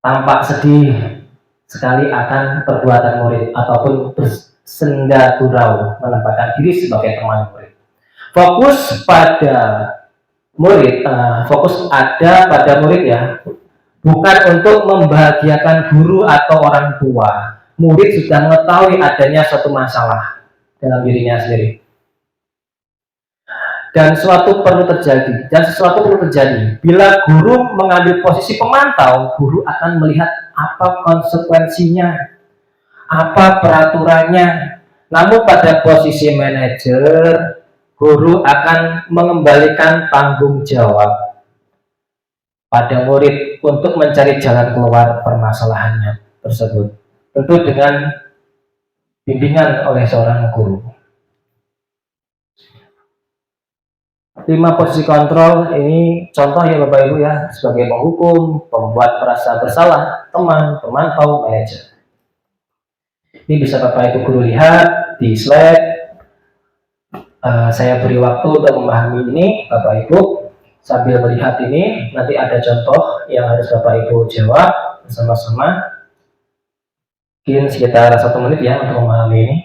[SPEAKER 1] Tampak sedih sekali akan perbuatan murid, ataupun bersenda gurau menempatkan diri sebagai teman murid. Fokus pada murid, fokus ada pada murid ya, bukan untuk membahagiakan guru atau orang tua. Murid sudah mengetahui adanya suatu masalah dalam dirinya sendiri, dan sesuatu perlu terjadi. Bila guru mengambil posisi pemantau, guru akan melihat apa konsekuensinya, apa peraturannya. Namun pada posisi manajer, guru akan mengembalikan tanggung jawab pada murid untuk mencari jalan keluar permasalahannya tersebut, tentu dengan bimbingan oleh seorang guru. 5 posisi kontrol ini contoh ya Bapak Ibu ya, sebagai penghukum, pembuat merasa bersalah, teman, pemantau, manajer. Ini bisa Bapak Ibu guru lihat di slide. Saya beri waktu untuk memahami ini Bapak Ibu. Sambil melihat ini, nanti ada contoh yang harus Bapak Ibu jawab bersama-sama. Mungkin sekitar 1 menit ya untuk memahami ini.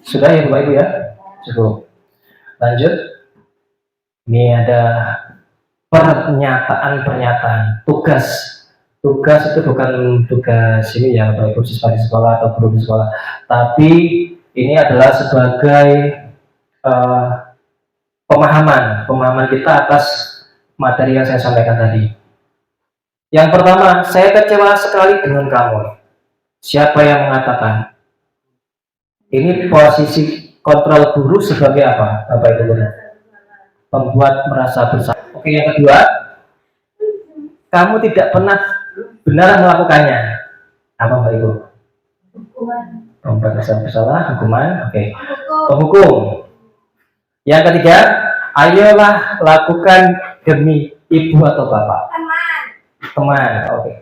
[SPEAKER 1] Sudah ya Bapak Ibu ya? Cukup. Lanjut. Ini ada pernyataan tugas. Tugas itu bukan tugas ini ya Bapak Ibu siswa di sekolah atau guru di sekolah, tapi ini adalah sebagai pemahaman kita atas materi yang saya sampaikan tadi. Yang pertama, saya kecewa sekali dengan kamu. Siapa yang mengatakan? Ini posisi kontrol guru sebagai apa, Bapak Ibu guru? Pembuat merasa bersalah. Oke, yang kedua, kamu tidak pernah benar melakukannya. Apa Bapak Ibu? Pembuat merasa bersalah, hukuman. Oke. Penghukum. Yang ketiga, ayolah lakukan demi ibu atau bapak. Teman. Oke.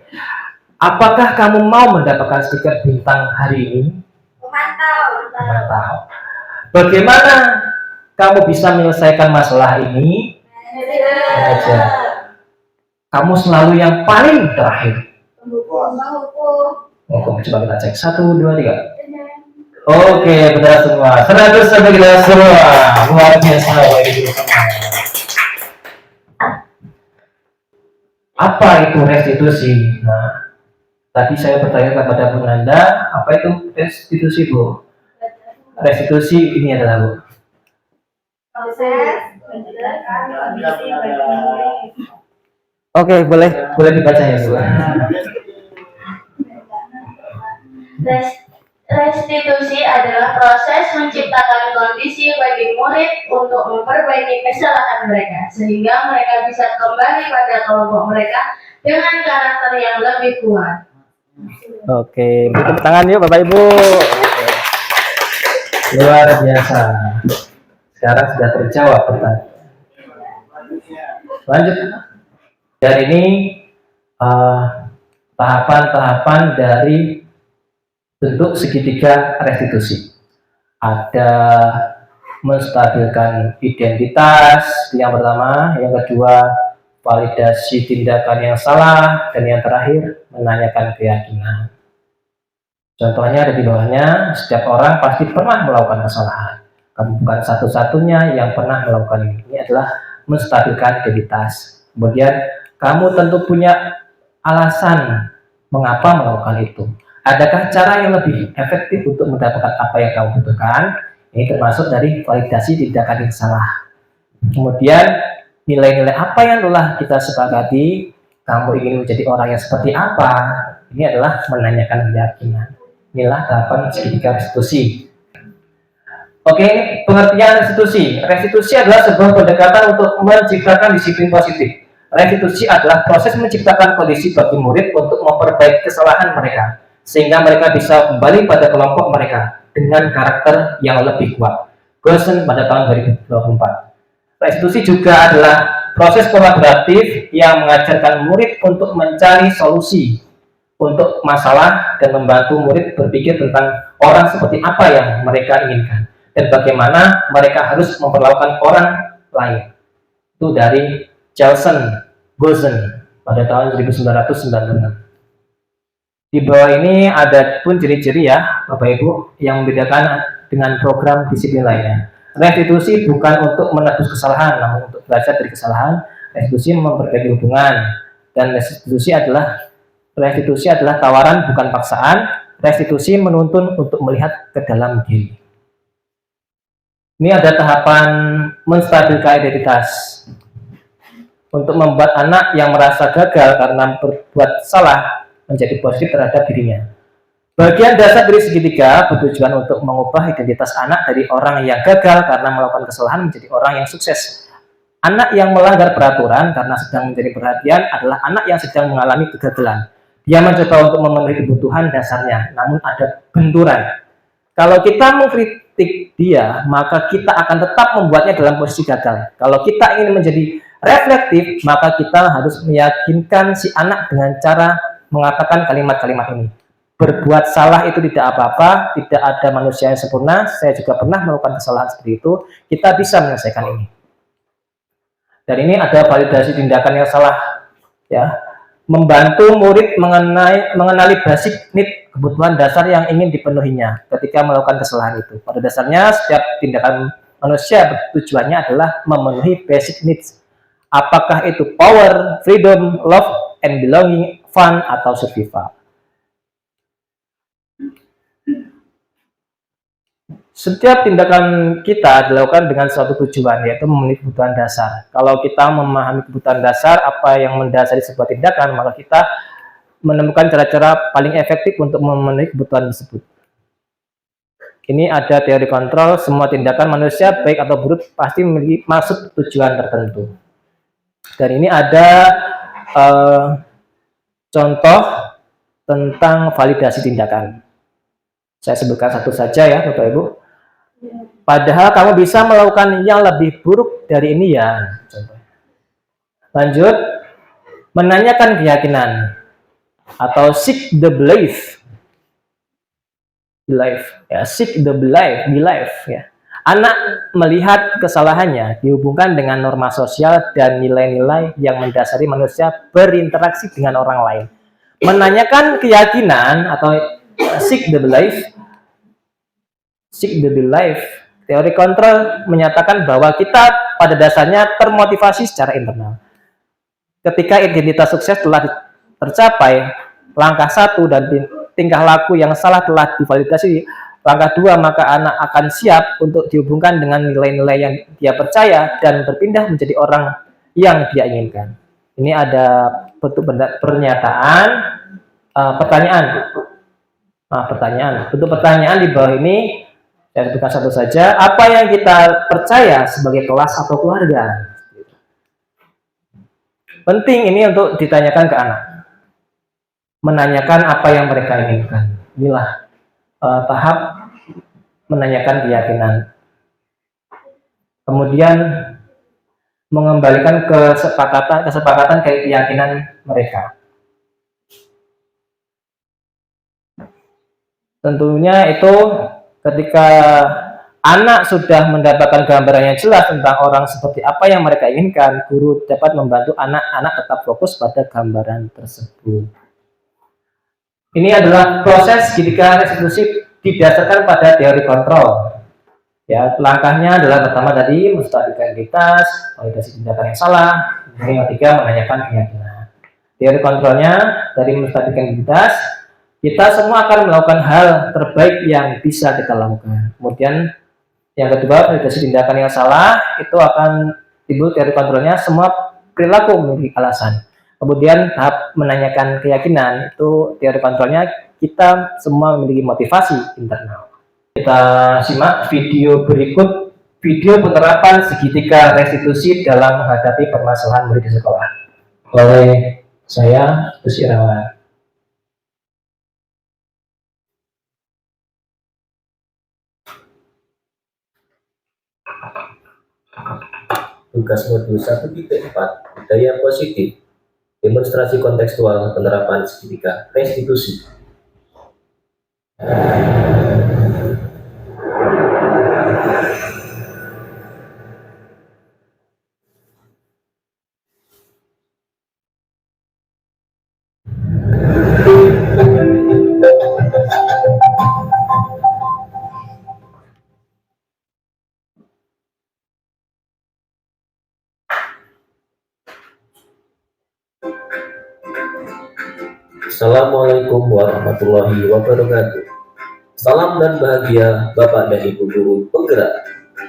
[SPEAKER 1] Apakah kamu mau mendapatkan stiker bintang hari ini? Mantap. Bagaimana kamu bisa menyelesaikan masalah ini? Manajer. Kamu selalu yang paling terakhir. Hukum. Coba kita cek. 1, 2, 3. Oke, benar semua. 100% kita semua. Luar biasa. Apa itu restitusi? Nah, tadi saya bertanya kepada Bu Nanda, apa itu restitusi Bu? Restitusi ini adalah Bu. Oke, boleh dibaca ya Bu.
[SPEAKER 2] Restitusi adalah proses menciptakan kondisi bagi murid untuk memperbaiki kesalahan mereka, sehingga mereka bisa kembali pada kelompok mereka dengan karakter yang lebih kuat.
[SPEAKER 1] Oke, tepuk tangan yuk Bapak Ibu. Luar biasa. Sekarang sudah terjawab pertanyaan. Lanjut. Dan ini tahapan-tahapan dari bentuk segitiga restitusi. Ada menstabilkan identitas yang pertama, yang kedua validasi tindakan yang salah, dan yang terakhir menanyakan keyakinan. Contohnya ada di bawahnya, setiap orang pasti pernah melakukan kesalahan. Kamu bukan satu-satunya yang pernah melakukan ini. Ini adalah menstabilkan identitas. Kemudian kamu tentu punya alasan mengapa melakukan itu. Adakah cara yang lebih efektif untuk mendapatkan apa yang kamu butuhkan? Ini termasuk dari validasi tindakan yang salah. Kemudian nilai-nilai apa yang telah kita sepakati, kamu ingin menjadi orang yang seperti apa? Ini adalah menanyakan keyakinan. Inilah tahapan segitiga restitusi. Oke, pengertian restitusi. Restitusi adalah sebuah pendekatan untuk menciptakan disiplin positif. Restitusi adalah proses menciptakan kondisi bagi murid untuk memperbaiki kesalahan mereka, sehingga mereka bisa kembali pada kelompok mereka dengan karakter yang lebih kuat. Gosen pada tahun 2024. Restitusi juga adalah proses kolaboratif yang mengajarkan murid untuk mencari solusi untuk masalah dan membantu murid berpikir tentang orang seperti apa yang mereka inginkan dan bagaimana mereka harus memperlakukan orang lain. Itu dari Gelson Gosen pada tahun 1996. Di bawah ini ada pun ciri-ciri ya Bapak Ibu yang membedakan dengan program disiplin lainnya. Restitusi bukan untuk menebus kesalahan, namun untuk belajar dari kesalahan. Restitusi memperbaiki hubungan, dan restitusi adalah tawaran bukan paksaan. Restitusi menuntun untuk melihat ke dalam diri. Ini ada tahapan menstabilkan identitas. Untuk membuat anak yang merasa gagal karena berbuat salah menjadi positif terhadap dirinya. Bagian dasar dari segitiga bertujuan untuk mengubah identitas anak dari orang yang gagal karena melakukan kesalahan menjadi orang yang sukses. Anak yang melanggar peraturan karena sedang menjadi perhatian adalah anak yang sedang mengalami kegagalan. Dia mencoba untuk memenuhi kebutuhan dasarnya, namun ada benturan. Kalau kita mengkritik dia, maka kita akan tetap membuatnya dalam posisi gagal. Kalau kita ingin menjadi reflektif, maka kita harus meyakinkan si anak dengan cara mengatakan kalimat-kalimat ini. Berbuat salah itu tidak apa-apa, tidak ada manusia yang sempurna, saya juga pernah melakukan kesalahan seperti itu, kita bisa menyelesaikan ini. Dan ini ada validasi tindakan yang salah, ya, membantu murid mengenali basic need, kebutuhan dasar yang ingin dipenuhinya ketika melakukan kesalahan itu. Pada dasarnya, setiap tindakan manusia tujuannya adalah memenuhi basic needs. Apakah itu power, freedom, love, and belonging, fun, atau survival. Setiap tindakan kita dilakukan dengan suatu tujuan, yaitu memenuhi kebutuhan dasar. Kalau kita memahami kebutuhan dasar, apa yang mendasari sebuah tindakan, maka kita menemukan cara-cara paling efektif untuk memenuhi kebutuhan tersebut. Ini ada teori kontrol, semua tindakan manusia, baik atau buruk, pasti memiliki maksud tujuan tertentu. Dan ini ada contoh tentang validasi tindakan. Saya sebutkan satu saja ya Bapak Ibu. Padahal kamu bisa melakukan yang lebih buruk dari ini ya. Lanjut, menanyakan keyakinan atau seek the belief. Ya, seek the belief ya. Anak melihat kesalahannya dihubungkan dengan norma sosial dan nilai-nilai yang mendasari manusia berinteraksi dengan orang lain. Menanyakan keyakinan atau seek the belief. Teori kontrol menyatakan bahwa kita pada dasarnya termotivasi secara internal. Ketika identitas sukses telah tercapai, langkah 1 dan tingkah laku yang salah telah divalidasi, langkah 2 maka anak akan siap untuk dihubungkan dengan nilai-nilai yang dia percaya dan berpindah menjadi orang yang dia inginkan. Ini ada bentuk pernyataan, pertanyaan. Bentuk pertanyaan di bawah ini saya sebutkan satu saja. Apa yang kita percaya sebagai kelas atau keluarga? Penting ini untuk ditanyakan ke anak. Menanyakan apa yang mereka inginkan. Inilah tahap menanyakan keyakinan. Kemudian mengembalikan kesepakatan keyakinan mereka. Tentunya itu ketika anak sudah mendapatkan gambaran yang jelas tentang orang seperti apa yang mereka inginkan, guru dapat membantu anak-anak tetap fokus pada gambaran tersebut. Ini adalah proses ketika restitusi didasarkan pada teori kontrol. Ya, langkahnya adalah pertama tadi menstabilkan identitas, validasi tindakan yang salah, kemudian yang ketiga menanyakan keyakinan. Teori kontrolnya dari menstabilkan identitas, kita semua akan melakukan hal terbaik yang bisa kita lakukan. Kemudian yang kedua, validasi tindakan yang salah, itu akan timbul teori kontrolnya, semua perilaku memiliki alasan. Kemudian tahap menanyakan keyakinan, itu teori kontrolnya, kita semua memiliki motivasi internal. Kita simak video berikut, video penerapan segitiga restitusi dalam menghadapi permasalahan murid di sekolah oleh saya, Gus Irawan.
[SPEAKER 3] Tugas modul 1.4 budaya positif, demonstrasi kontekstual penerapan segitiga restitusi. Assalamualaikum warahmatullahi wabarakatuh. Salam dan bahagia Bapak dan Ibu guru penggerak.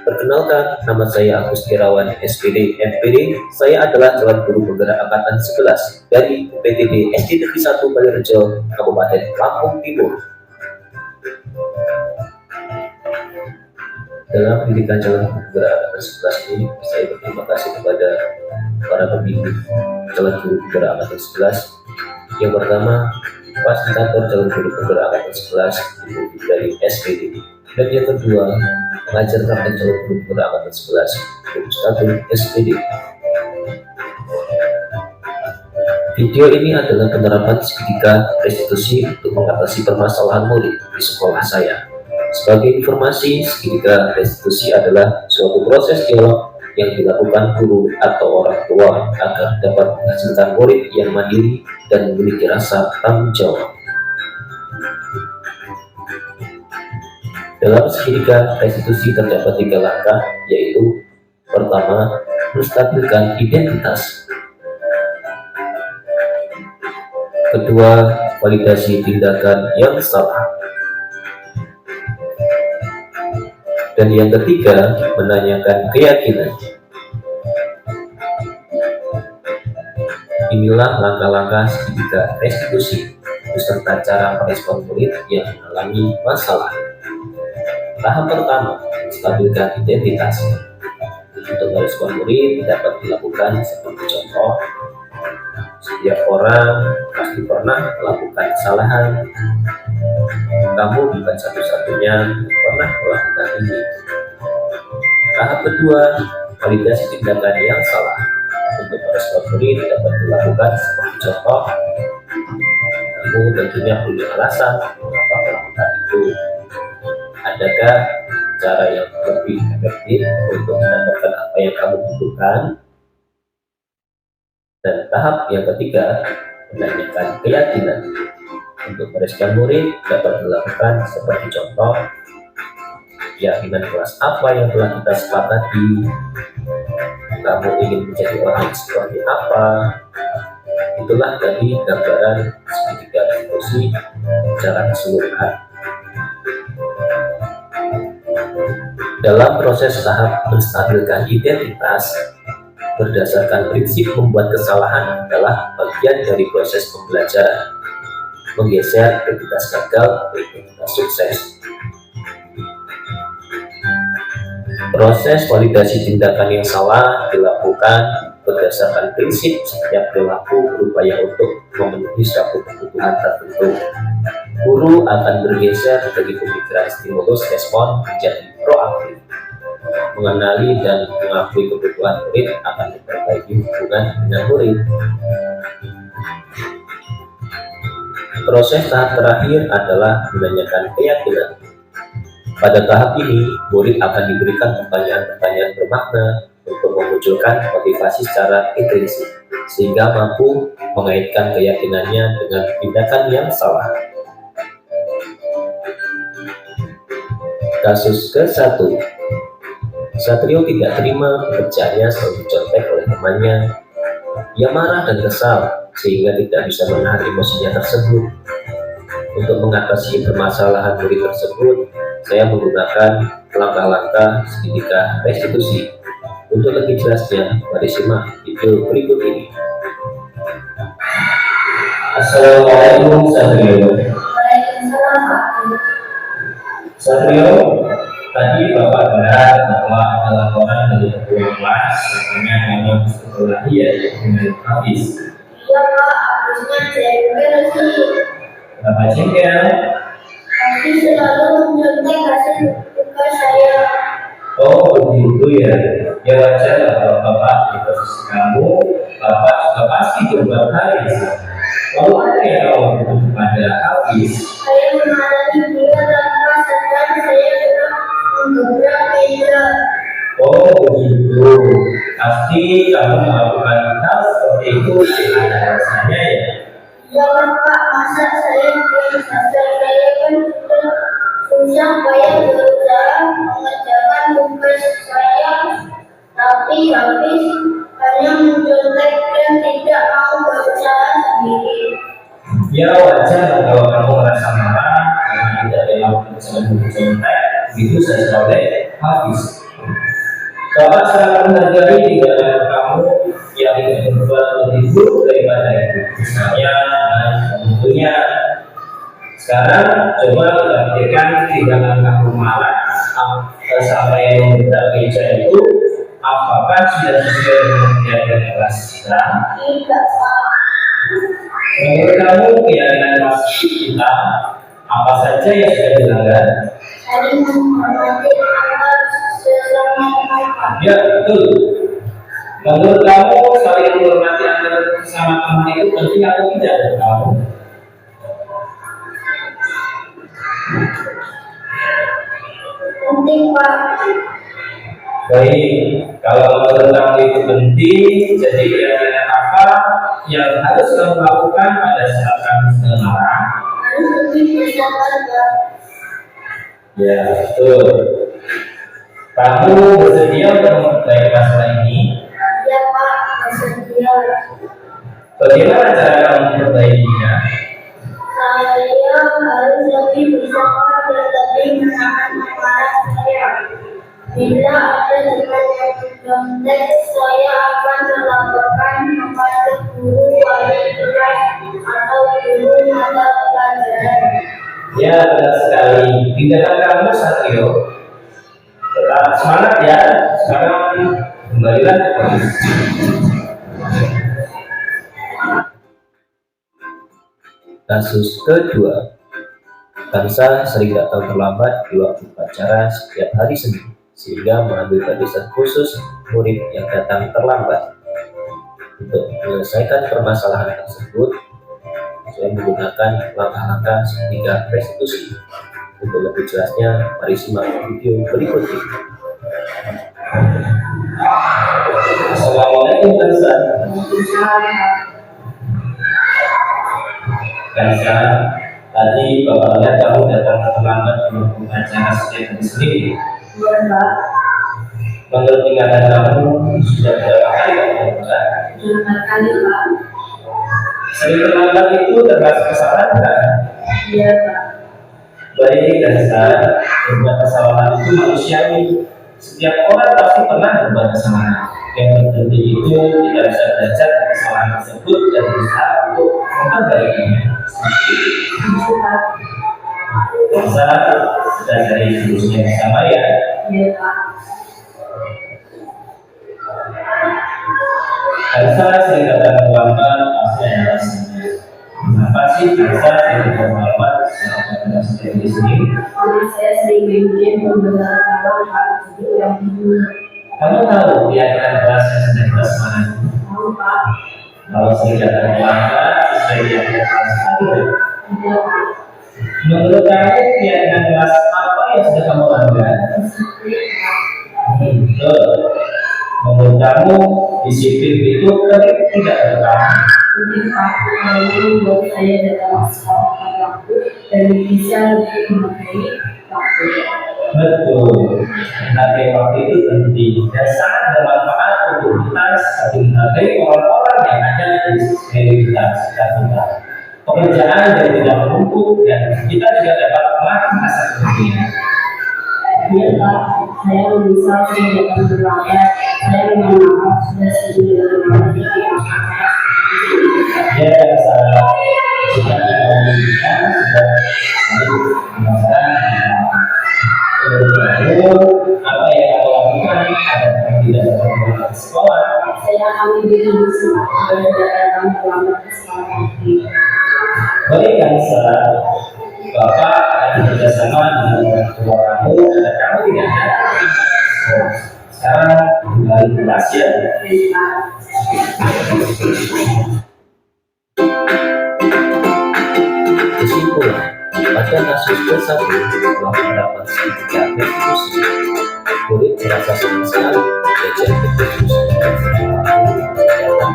[SPEAKER 3] Perkenalkan, nama saya Agus Irawan, SPD MPD. Saya adalah calon guru penggerak angkatan 11 dari UPTD SD Negeri 1 Balirejo, Kabupaten Lampung Timur. Dalam pendidikan calon guru penggerak angkatan 11 ini, saya berterima kasih kepada para pembimbing calon guru penggerak angkatan 11. Yang pertama, fasilitator calon guru penggerak angkatan 11 dari SPD. Dan yang kedua, pengajar praktek calon guru penggerak angkatan 11 dari SPD. Video ini adalah penerapan segitiga restitusi untuk mengatasi permasalahan murid di sekolah saya. Sebagai informasi, segitiga restitusi adalah suatu proses dialog yang dilakukan guru atau orang tua agar dapat menghasilkan murid yang mandiri dan memiliki rasa tanggung jawab. Dalam segitiga restitusi terdapat 3 langkah, yaitu pertama, menstabilkan identitas. Kedua, validasi tindakan yang salah. Dan yang ketiga, menanyakan keyakinan. Inilah langkah-langkah segitiga restitusi beserta cara merespon murid yang mengalami masalah. Tahap pertama, menstabilkan identitas. Untuk merespon murid dapat dilakukan seperti contoh, setiap orang pasti pernah melakukan kesalahan. Kamu bukan satu-satunya yang pernah melakukan ini. Tahap kedua, validasi tindakan yang salah. Untuk merespon murid dapat dilakukan seperti contoh, kamu tentunya punya alasan mengapa melakukan itu. Adakah cara yang lebih efektif untuk mendapatkan apa yang kamu butuhkan? Dan tahap yang ketiga, menanyakan keyakinan. Untuk merespon murid dapat dilakukan seperti contoh, keyakinan kelas apa yang telah kita sepakati, kamu ingin menjadi orang seperti apa. Itulah tadi gambaran segitiga restitusi secara keseluruhan. Dalam proses tahap menstabilkan identitas, berdasarkan prinsip membuat kesalahan adalah bagian dari proses pembelajaran. Menggeser identitas gagal ke identitas sukses. Proses validasi tindakan yang salah dilakukan berdasarkan prinsip setiap perilaku berupaya untuk memenuhi suatu kebutuhan tertentu.
[SPEAKER 1] guru akan bergeser dari pemikiran stimulus respon menjadi proaktif, mengenali dan mengakui kebutuhan murid akan memperbaiki hubungan dengan murid. Proses tahap terakhir adalah menanyakan keyakinan. Pada tahap ini, murid akan diberikan pertanyaan-pertanyaan bermakna untuk memunculkan motivasi secara intrinsik, sehingga mampu mengaitkan keyakinannya dengan tindakan yang salah. Kasus ke-1. Satrio tidak terima pekerjaannya selalu dicontek oleh temannya. Ia marah dan kesal, sehingga tidak bisa menahan emosinya tersebut. Untuk mengatasi permasalahan murid tersebut, saya menggunakan langkah-langkah segitiga restitusi. Untuk lebih jelasnya, mari simak video berikut ini. Assalamualaikum Satrio. Satrio, tadi Bapak dengar bahwa ada laporan dari ketua kelas katanya kamu sekolah ya dengan habis.
[SPEAKER 2] Iya Pak, habisnya jengkel sih.
[SPEAKER 1] Bapak jengkel.
[SPEAKER 2] Tapi selalu menyontek hasil tugas saya.
[SPEAKER 1] Oh begitu ya. Ya wajar lah kalau Bapak di posisi kamu, Bapak juga pasti berbuat hal yang sama. Lalu ada yang kamu butuh kepada habis?
[SPEAKER 2] Saya memarahi dia tanpa sadar saya pernah menggebrak meja.
[SPEAKER 1] Oh begitu. Pasti kamu melakukan hal seperti itu dengan alasannya ya.
[SPEAKER 2] Ya Pak, masa saya belum sadar saya kan sudah susah payah berusaha mengerjakan tugas saya, tapi habis hanya mencontek dan tidak mau berusaha sendiri.
[SPEAKER 1] Ya wajar kalau kamu merasa marah karena tidak ada yang kesalahan mencontek, begitu saja oleh habis. Bapak sangat menghargai tindakan kamu yang tidak berbuat lebih buruk daripada itu. Misalnya, tentunya sekarang coba kita pikirkan tindakan kamu marah sampai memberikan meja itu, apakah sudah sesuai dengan keyakinan kelas kita?
[SPEAKER 2] Tidak Pak.
[SPEAKER 1] Menurut kamu keyakinan kelas kita apa saja yang sudah dilanggar?
[SPEAKER 2] Saling menghormati antar sesama teman.
[SPEAKER 1] Ya betul. Menurut kamu saling menghormati antar sesama teman itu penting atau tidak menurut kamu?
[SPEAKER 2] Penting Pak.
[SPEAKER 1] Baik, kalau menurut kamu itu penting, jadi kira-kira apa yang harus kamu lakukan pada saat kamu sedang marah?
[SPEAKER 2] Harus lebih bersabar Pak.
[SPEAKER 1] Ya betul. Kamu bersedia untuk memperbaiki masalah ini?
[SPEAKER 2] Ya Pak, bersedia.
[SPEAKER 1] Bagaimana cara kamu memperbaikinya?
[SPEAKER 2] Saya harus lebih bersabar dan lebih menahan amarah saya. Bila ada teman yang mencontek, saya akan melaporkan kepada guru wali kelas atau guru mata pelajaran.
[SPEAKER 1] Ya benar sekali. Tindakan kamu Satrio. Tetap semangat ya. Sekarang kembalilah ke posisi. Kasus kedua. Bangsa sering datang terlambat di waktu upacara setiap hari Senin, sehingga mengambil barisan khusus murid yang datang terlambat. Untuk menyelesaikan permasalahan tersebut, saya menggunakan langkah-langkah segitiga restitusi. Untuk lebih jelasnya, mari simak video berikut ini. Assalamualaikum Kansa. Kansa, tadi Bapak lihat kamu datang terlambat di waktu acara setiap hari Senin.
[SPEAKER 2] Iya Pak,
[SPEAKER 1] Menurut ingatan kamu sudah berapa kali kamu terlambat?
[SPEAKER 2] 5 kali Pak.
[SPEAKER 1] Sering terlambat itu termasuk kesalahan kan?
[SPEAKER 2] Iya Pak.
[SPEAKER 1] Baik Kansa, berbuat kesalahan itu manusiawi. Setiap orang pasti pernah berbuat kesalahan. Yang terpenting itu tidak bisa belajar dari kesalahan tersebut dan berusaha untuk memperbaikinya. Kansa sudah dari jurusnya bersama ya.
[SPEAKER 2] Iya Pak.
[SPEAKER 1] Kansa sering datang terlambat pasti ada alasannya. Kenapa kasih bisa bermanfaat di sini.
[SPEAKER 2] Saya sering main game beberapa kali yang
[SPEAKER 1] Kamu tahu dia akan bahas dari kelas mana?
[SPEAKER 2] tahu Pak.
[SPEAKER 1] Kalau saya datang lambat, sesuai yang satu. Menurut kamu dia akan kelas apa yang sudah kamu lakukan? Betul. Menurut kamu disiplin itu kan tidak berkah.
[SPEAKER 2] Jadi Pak, kalau buat saya dalam sekolah waktu dan bisa lebih menghargai waktu.
[SPEAKER 1] Betul. Menghargai waktu itu penting dan sangat bermanfaat untuk kita saling menghargai orang-orang yang ada di sekitar kita. Pekerjaan yang tidak menumpuk dan kita juga dapat melatih rasa kebahagiaan.
[SPEAKER 2] Iya Pak, saya menyesal sudah datang terlambat. Saya mohon maaf sudah sering terlambat.
[SPEAKER 1] Ya, saya sudah menginginkan sudah apa yang kamu lakukan ada tidak dapat sekolah.
[SPEAKER 2] Saya akan menjadi muslim dan tidak datang terlambat ke sekolah nanti.
[SPEAKER 1] Baik Kansa, Bapak akan bekerjasama dengan orang tua kamu dan kamu tidak ada. Sekarang kembali ke kelas ya. Kesimpulan, pada kasus tersebut telah mendapat sertifikat restitusi. Murid merasa senang sekali belajar restitusi dalam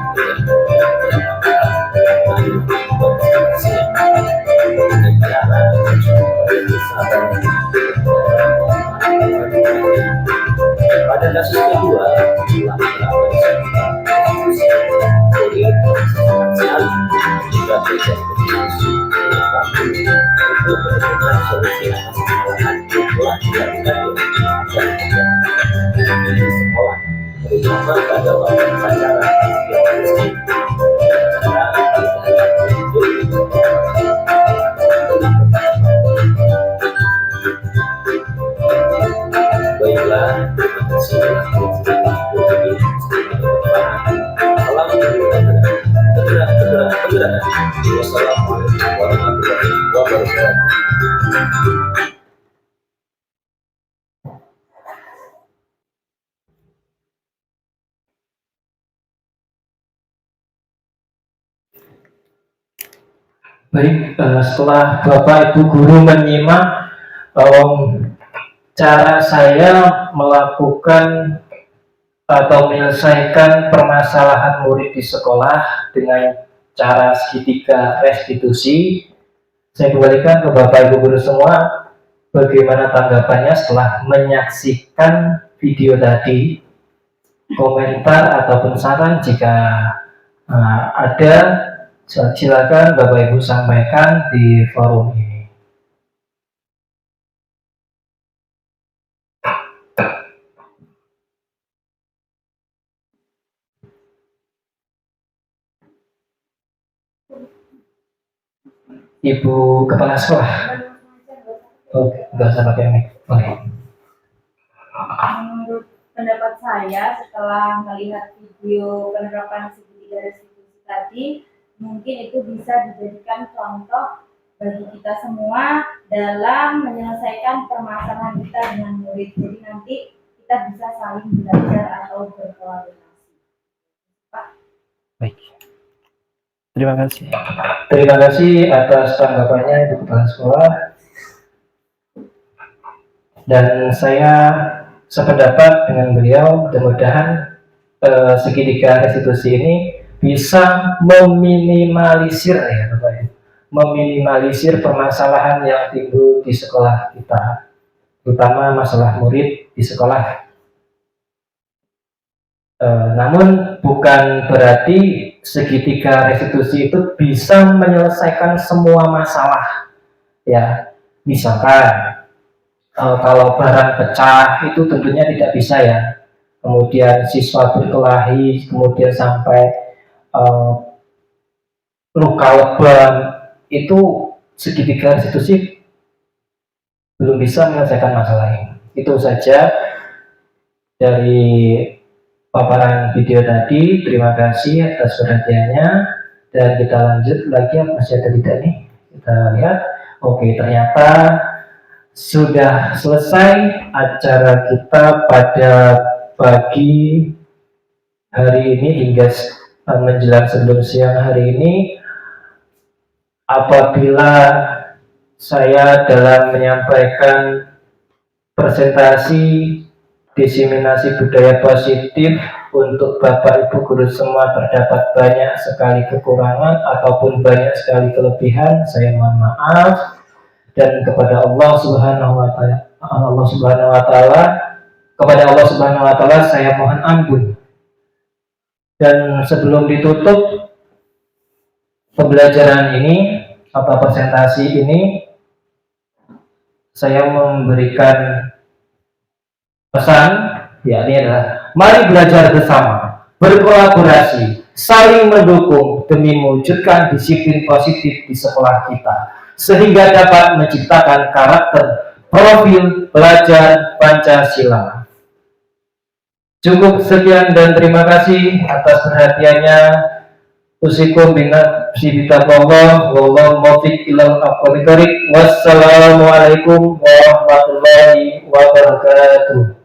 [SPEAKER 1] pada kasus kedua telah melakukan sertifikat restitusi. Murid merasa senang sekali jika belajar restitusi itu benar-benar solusi atas kesalahan yang telah dilakukan di sekolah, terutama pada waktu upacara baiklah, terima kasih Wassalamualaikum warahmatullahi wabarakatuh. Baik, setelah Bapak Ibu Guru menyimak cara saya melakukan atau menyelesaikan permasalahan murid di sekolah dengan cara segitiga restitusi, saya kembalikan ke Bapak Ibu Guru semua bagaimana tanggapannya setelah menyaksikan video tadi. Komentar ataupun saran jika ada, silakan Bapak Ibu sampaikan di forum ini. Ibu Kepala Sekolah. Oh, nggak usah pakai mic. Oke.
[SPEAKER 6] Menurut pendapat saya, setelah melihat video penerapan segitiga restitusi tadi, mungkin itu bisa dijadikan contoh bagi kita semua dalam menyelesaikan permasalahan kita dengan murid. Jadi nanti kita bisa saling belajar atau berkolaborasi. Pak.
[SPEAKER 1] Baik. Terima kasih. Terima kasih atas tanggapannya Ibu Kepala Sekolah. Dan saya sependapat dengan beliau, mudah-mudahan segitiga restitusi ini bisa meminimalisir ya Bapak ya, meminimalisir permasalahan yang timbul di sekolah kita, terutama masalah murid di sekolah. Namun bukan berarti segitiga restitusi itu bisa menyelesaikan semua masalah ya. Misalkan kalau barang pecah itu tentunya tidak bisa ya, kemudian siswa berkelahi, kemudian sampai luka lebam, itu segitiga restitusi belum bisa menyelesaikan masalah ini. Itu saja dari paparan video tadi. Terima kasih atas perhatiannya. Dan kita lanjut lagi, masih ada tidak nih? Kita lihat. Oke, ternyata sudah selesai acara kita pada pagi hari ini hingga menjelang sebelum siang hari ini. Apabila saya dalam menyampaikan presentasi diseminasi budaya positif untuk Bapak Ibu guru semua terdapat banyak sekali kekurangan ataupun banyak sekali kelebihan, saya mohon maaf. Dan kepada Allah Subhanahu wa taala, kepada Allah Subhanahu wa taala saya mohon ampun. Dan sebelum ditutup pembelajaran ini atau presentasi ini, saya memberikan pesan, yakni adalah mari belajar bersama, berkolaborasi, saling mendukung demi mewujudkan disiplin positif di sekolah kita, sehingga dapat menciptakan karakter profil pelajar Pancasila. Cukup sekian dan terima kasih atas perhatiannya. Usikum binafsi bitaqwallah wallahu muwaffiq ilal aqwamit thoriq. Wassalamualaikum warahmatullahi wabarakatuh.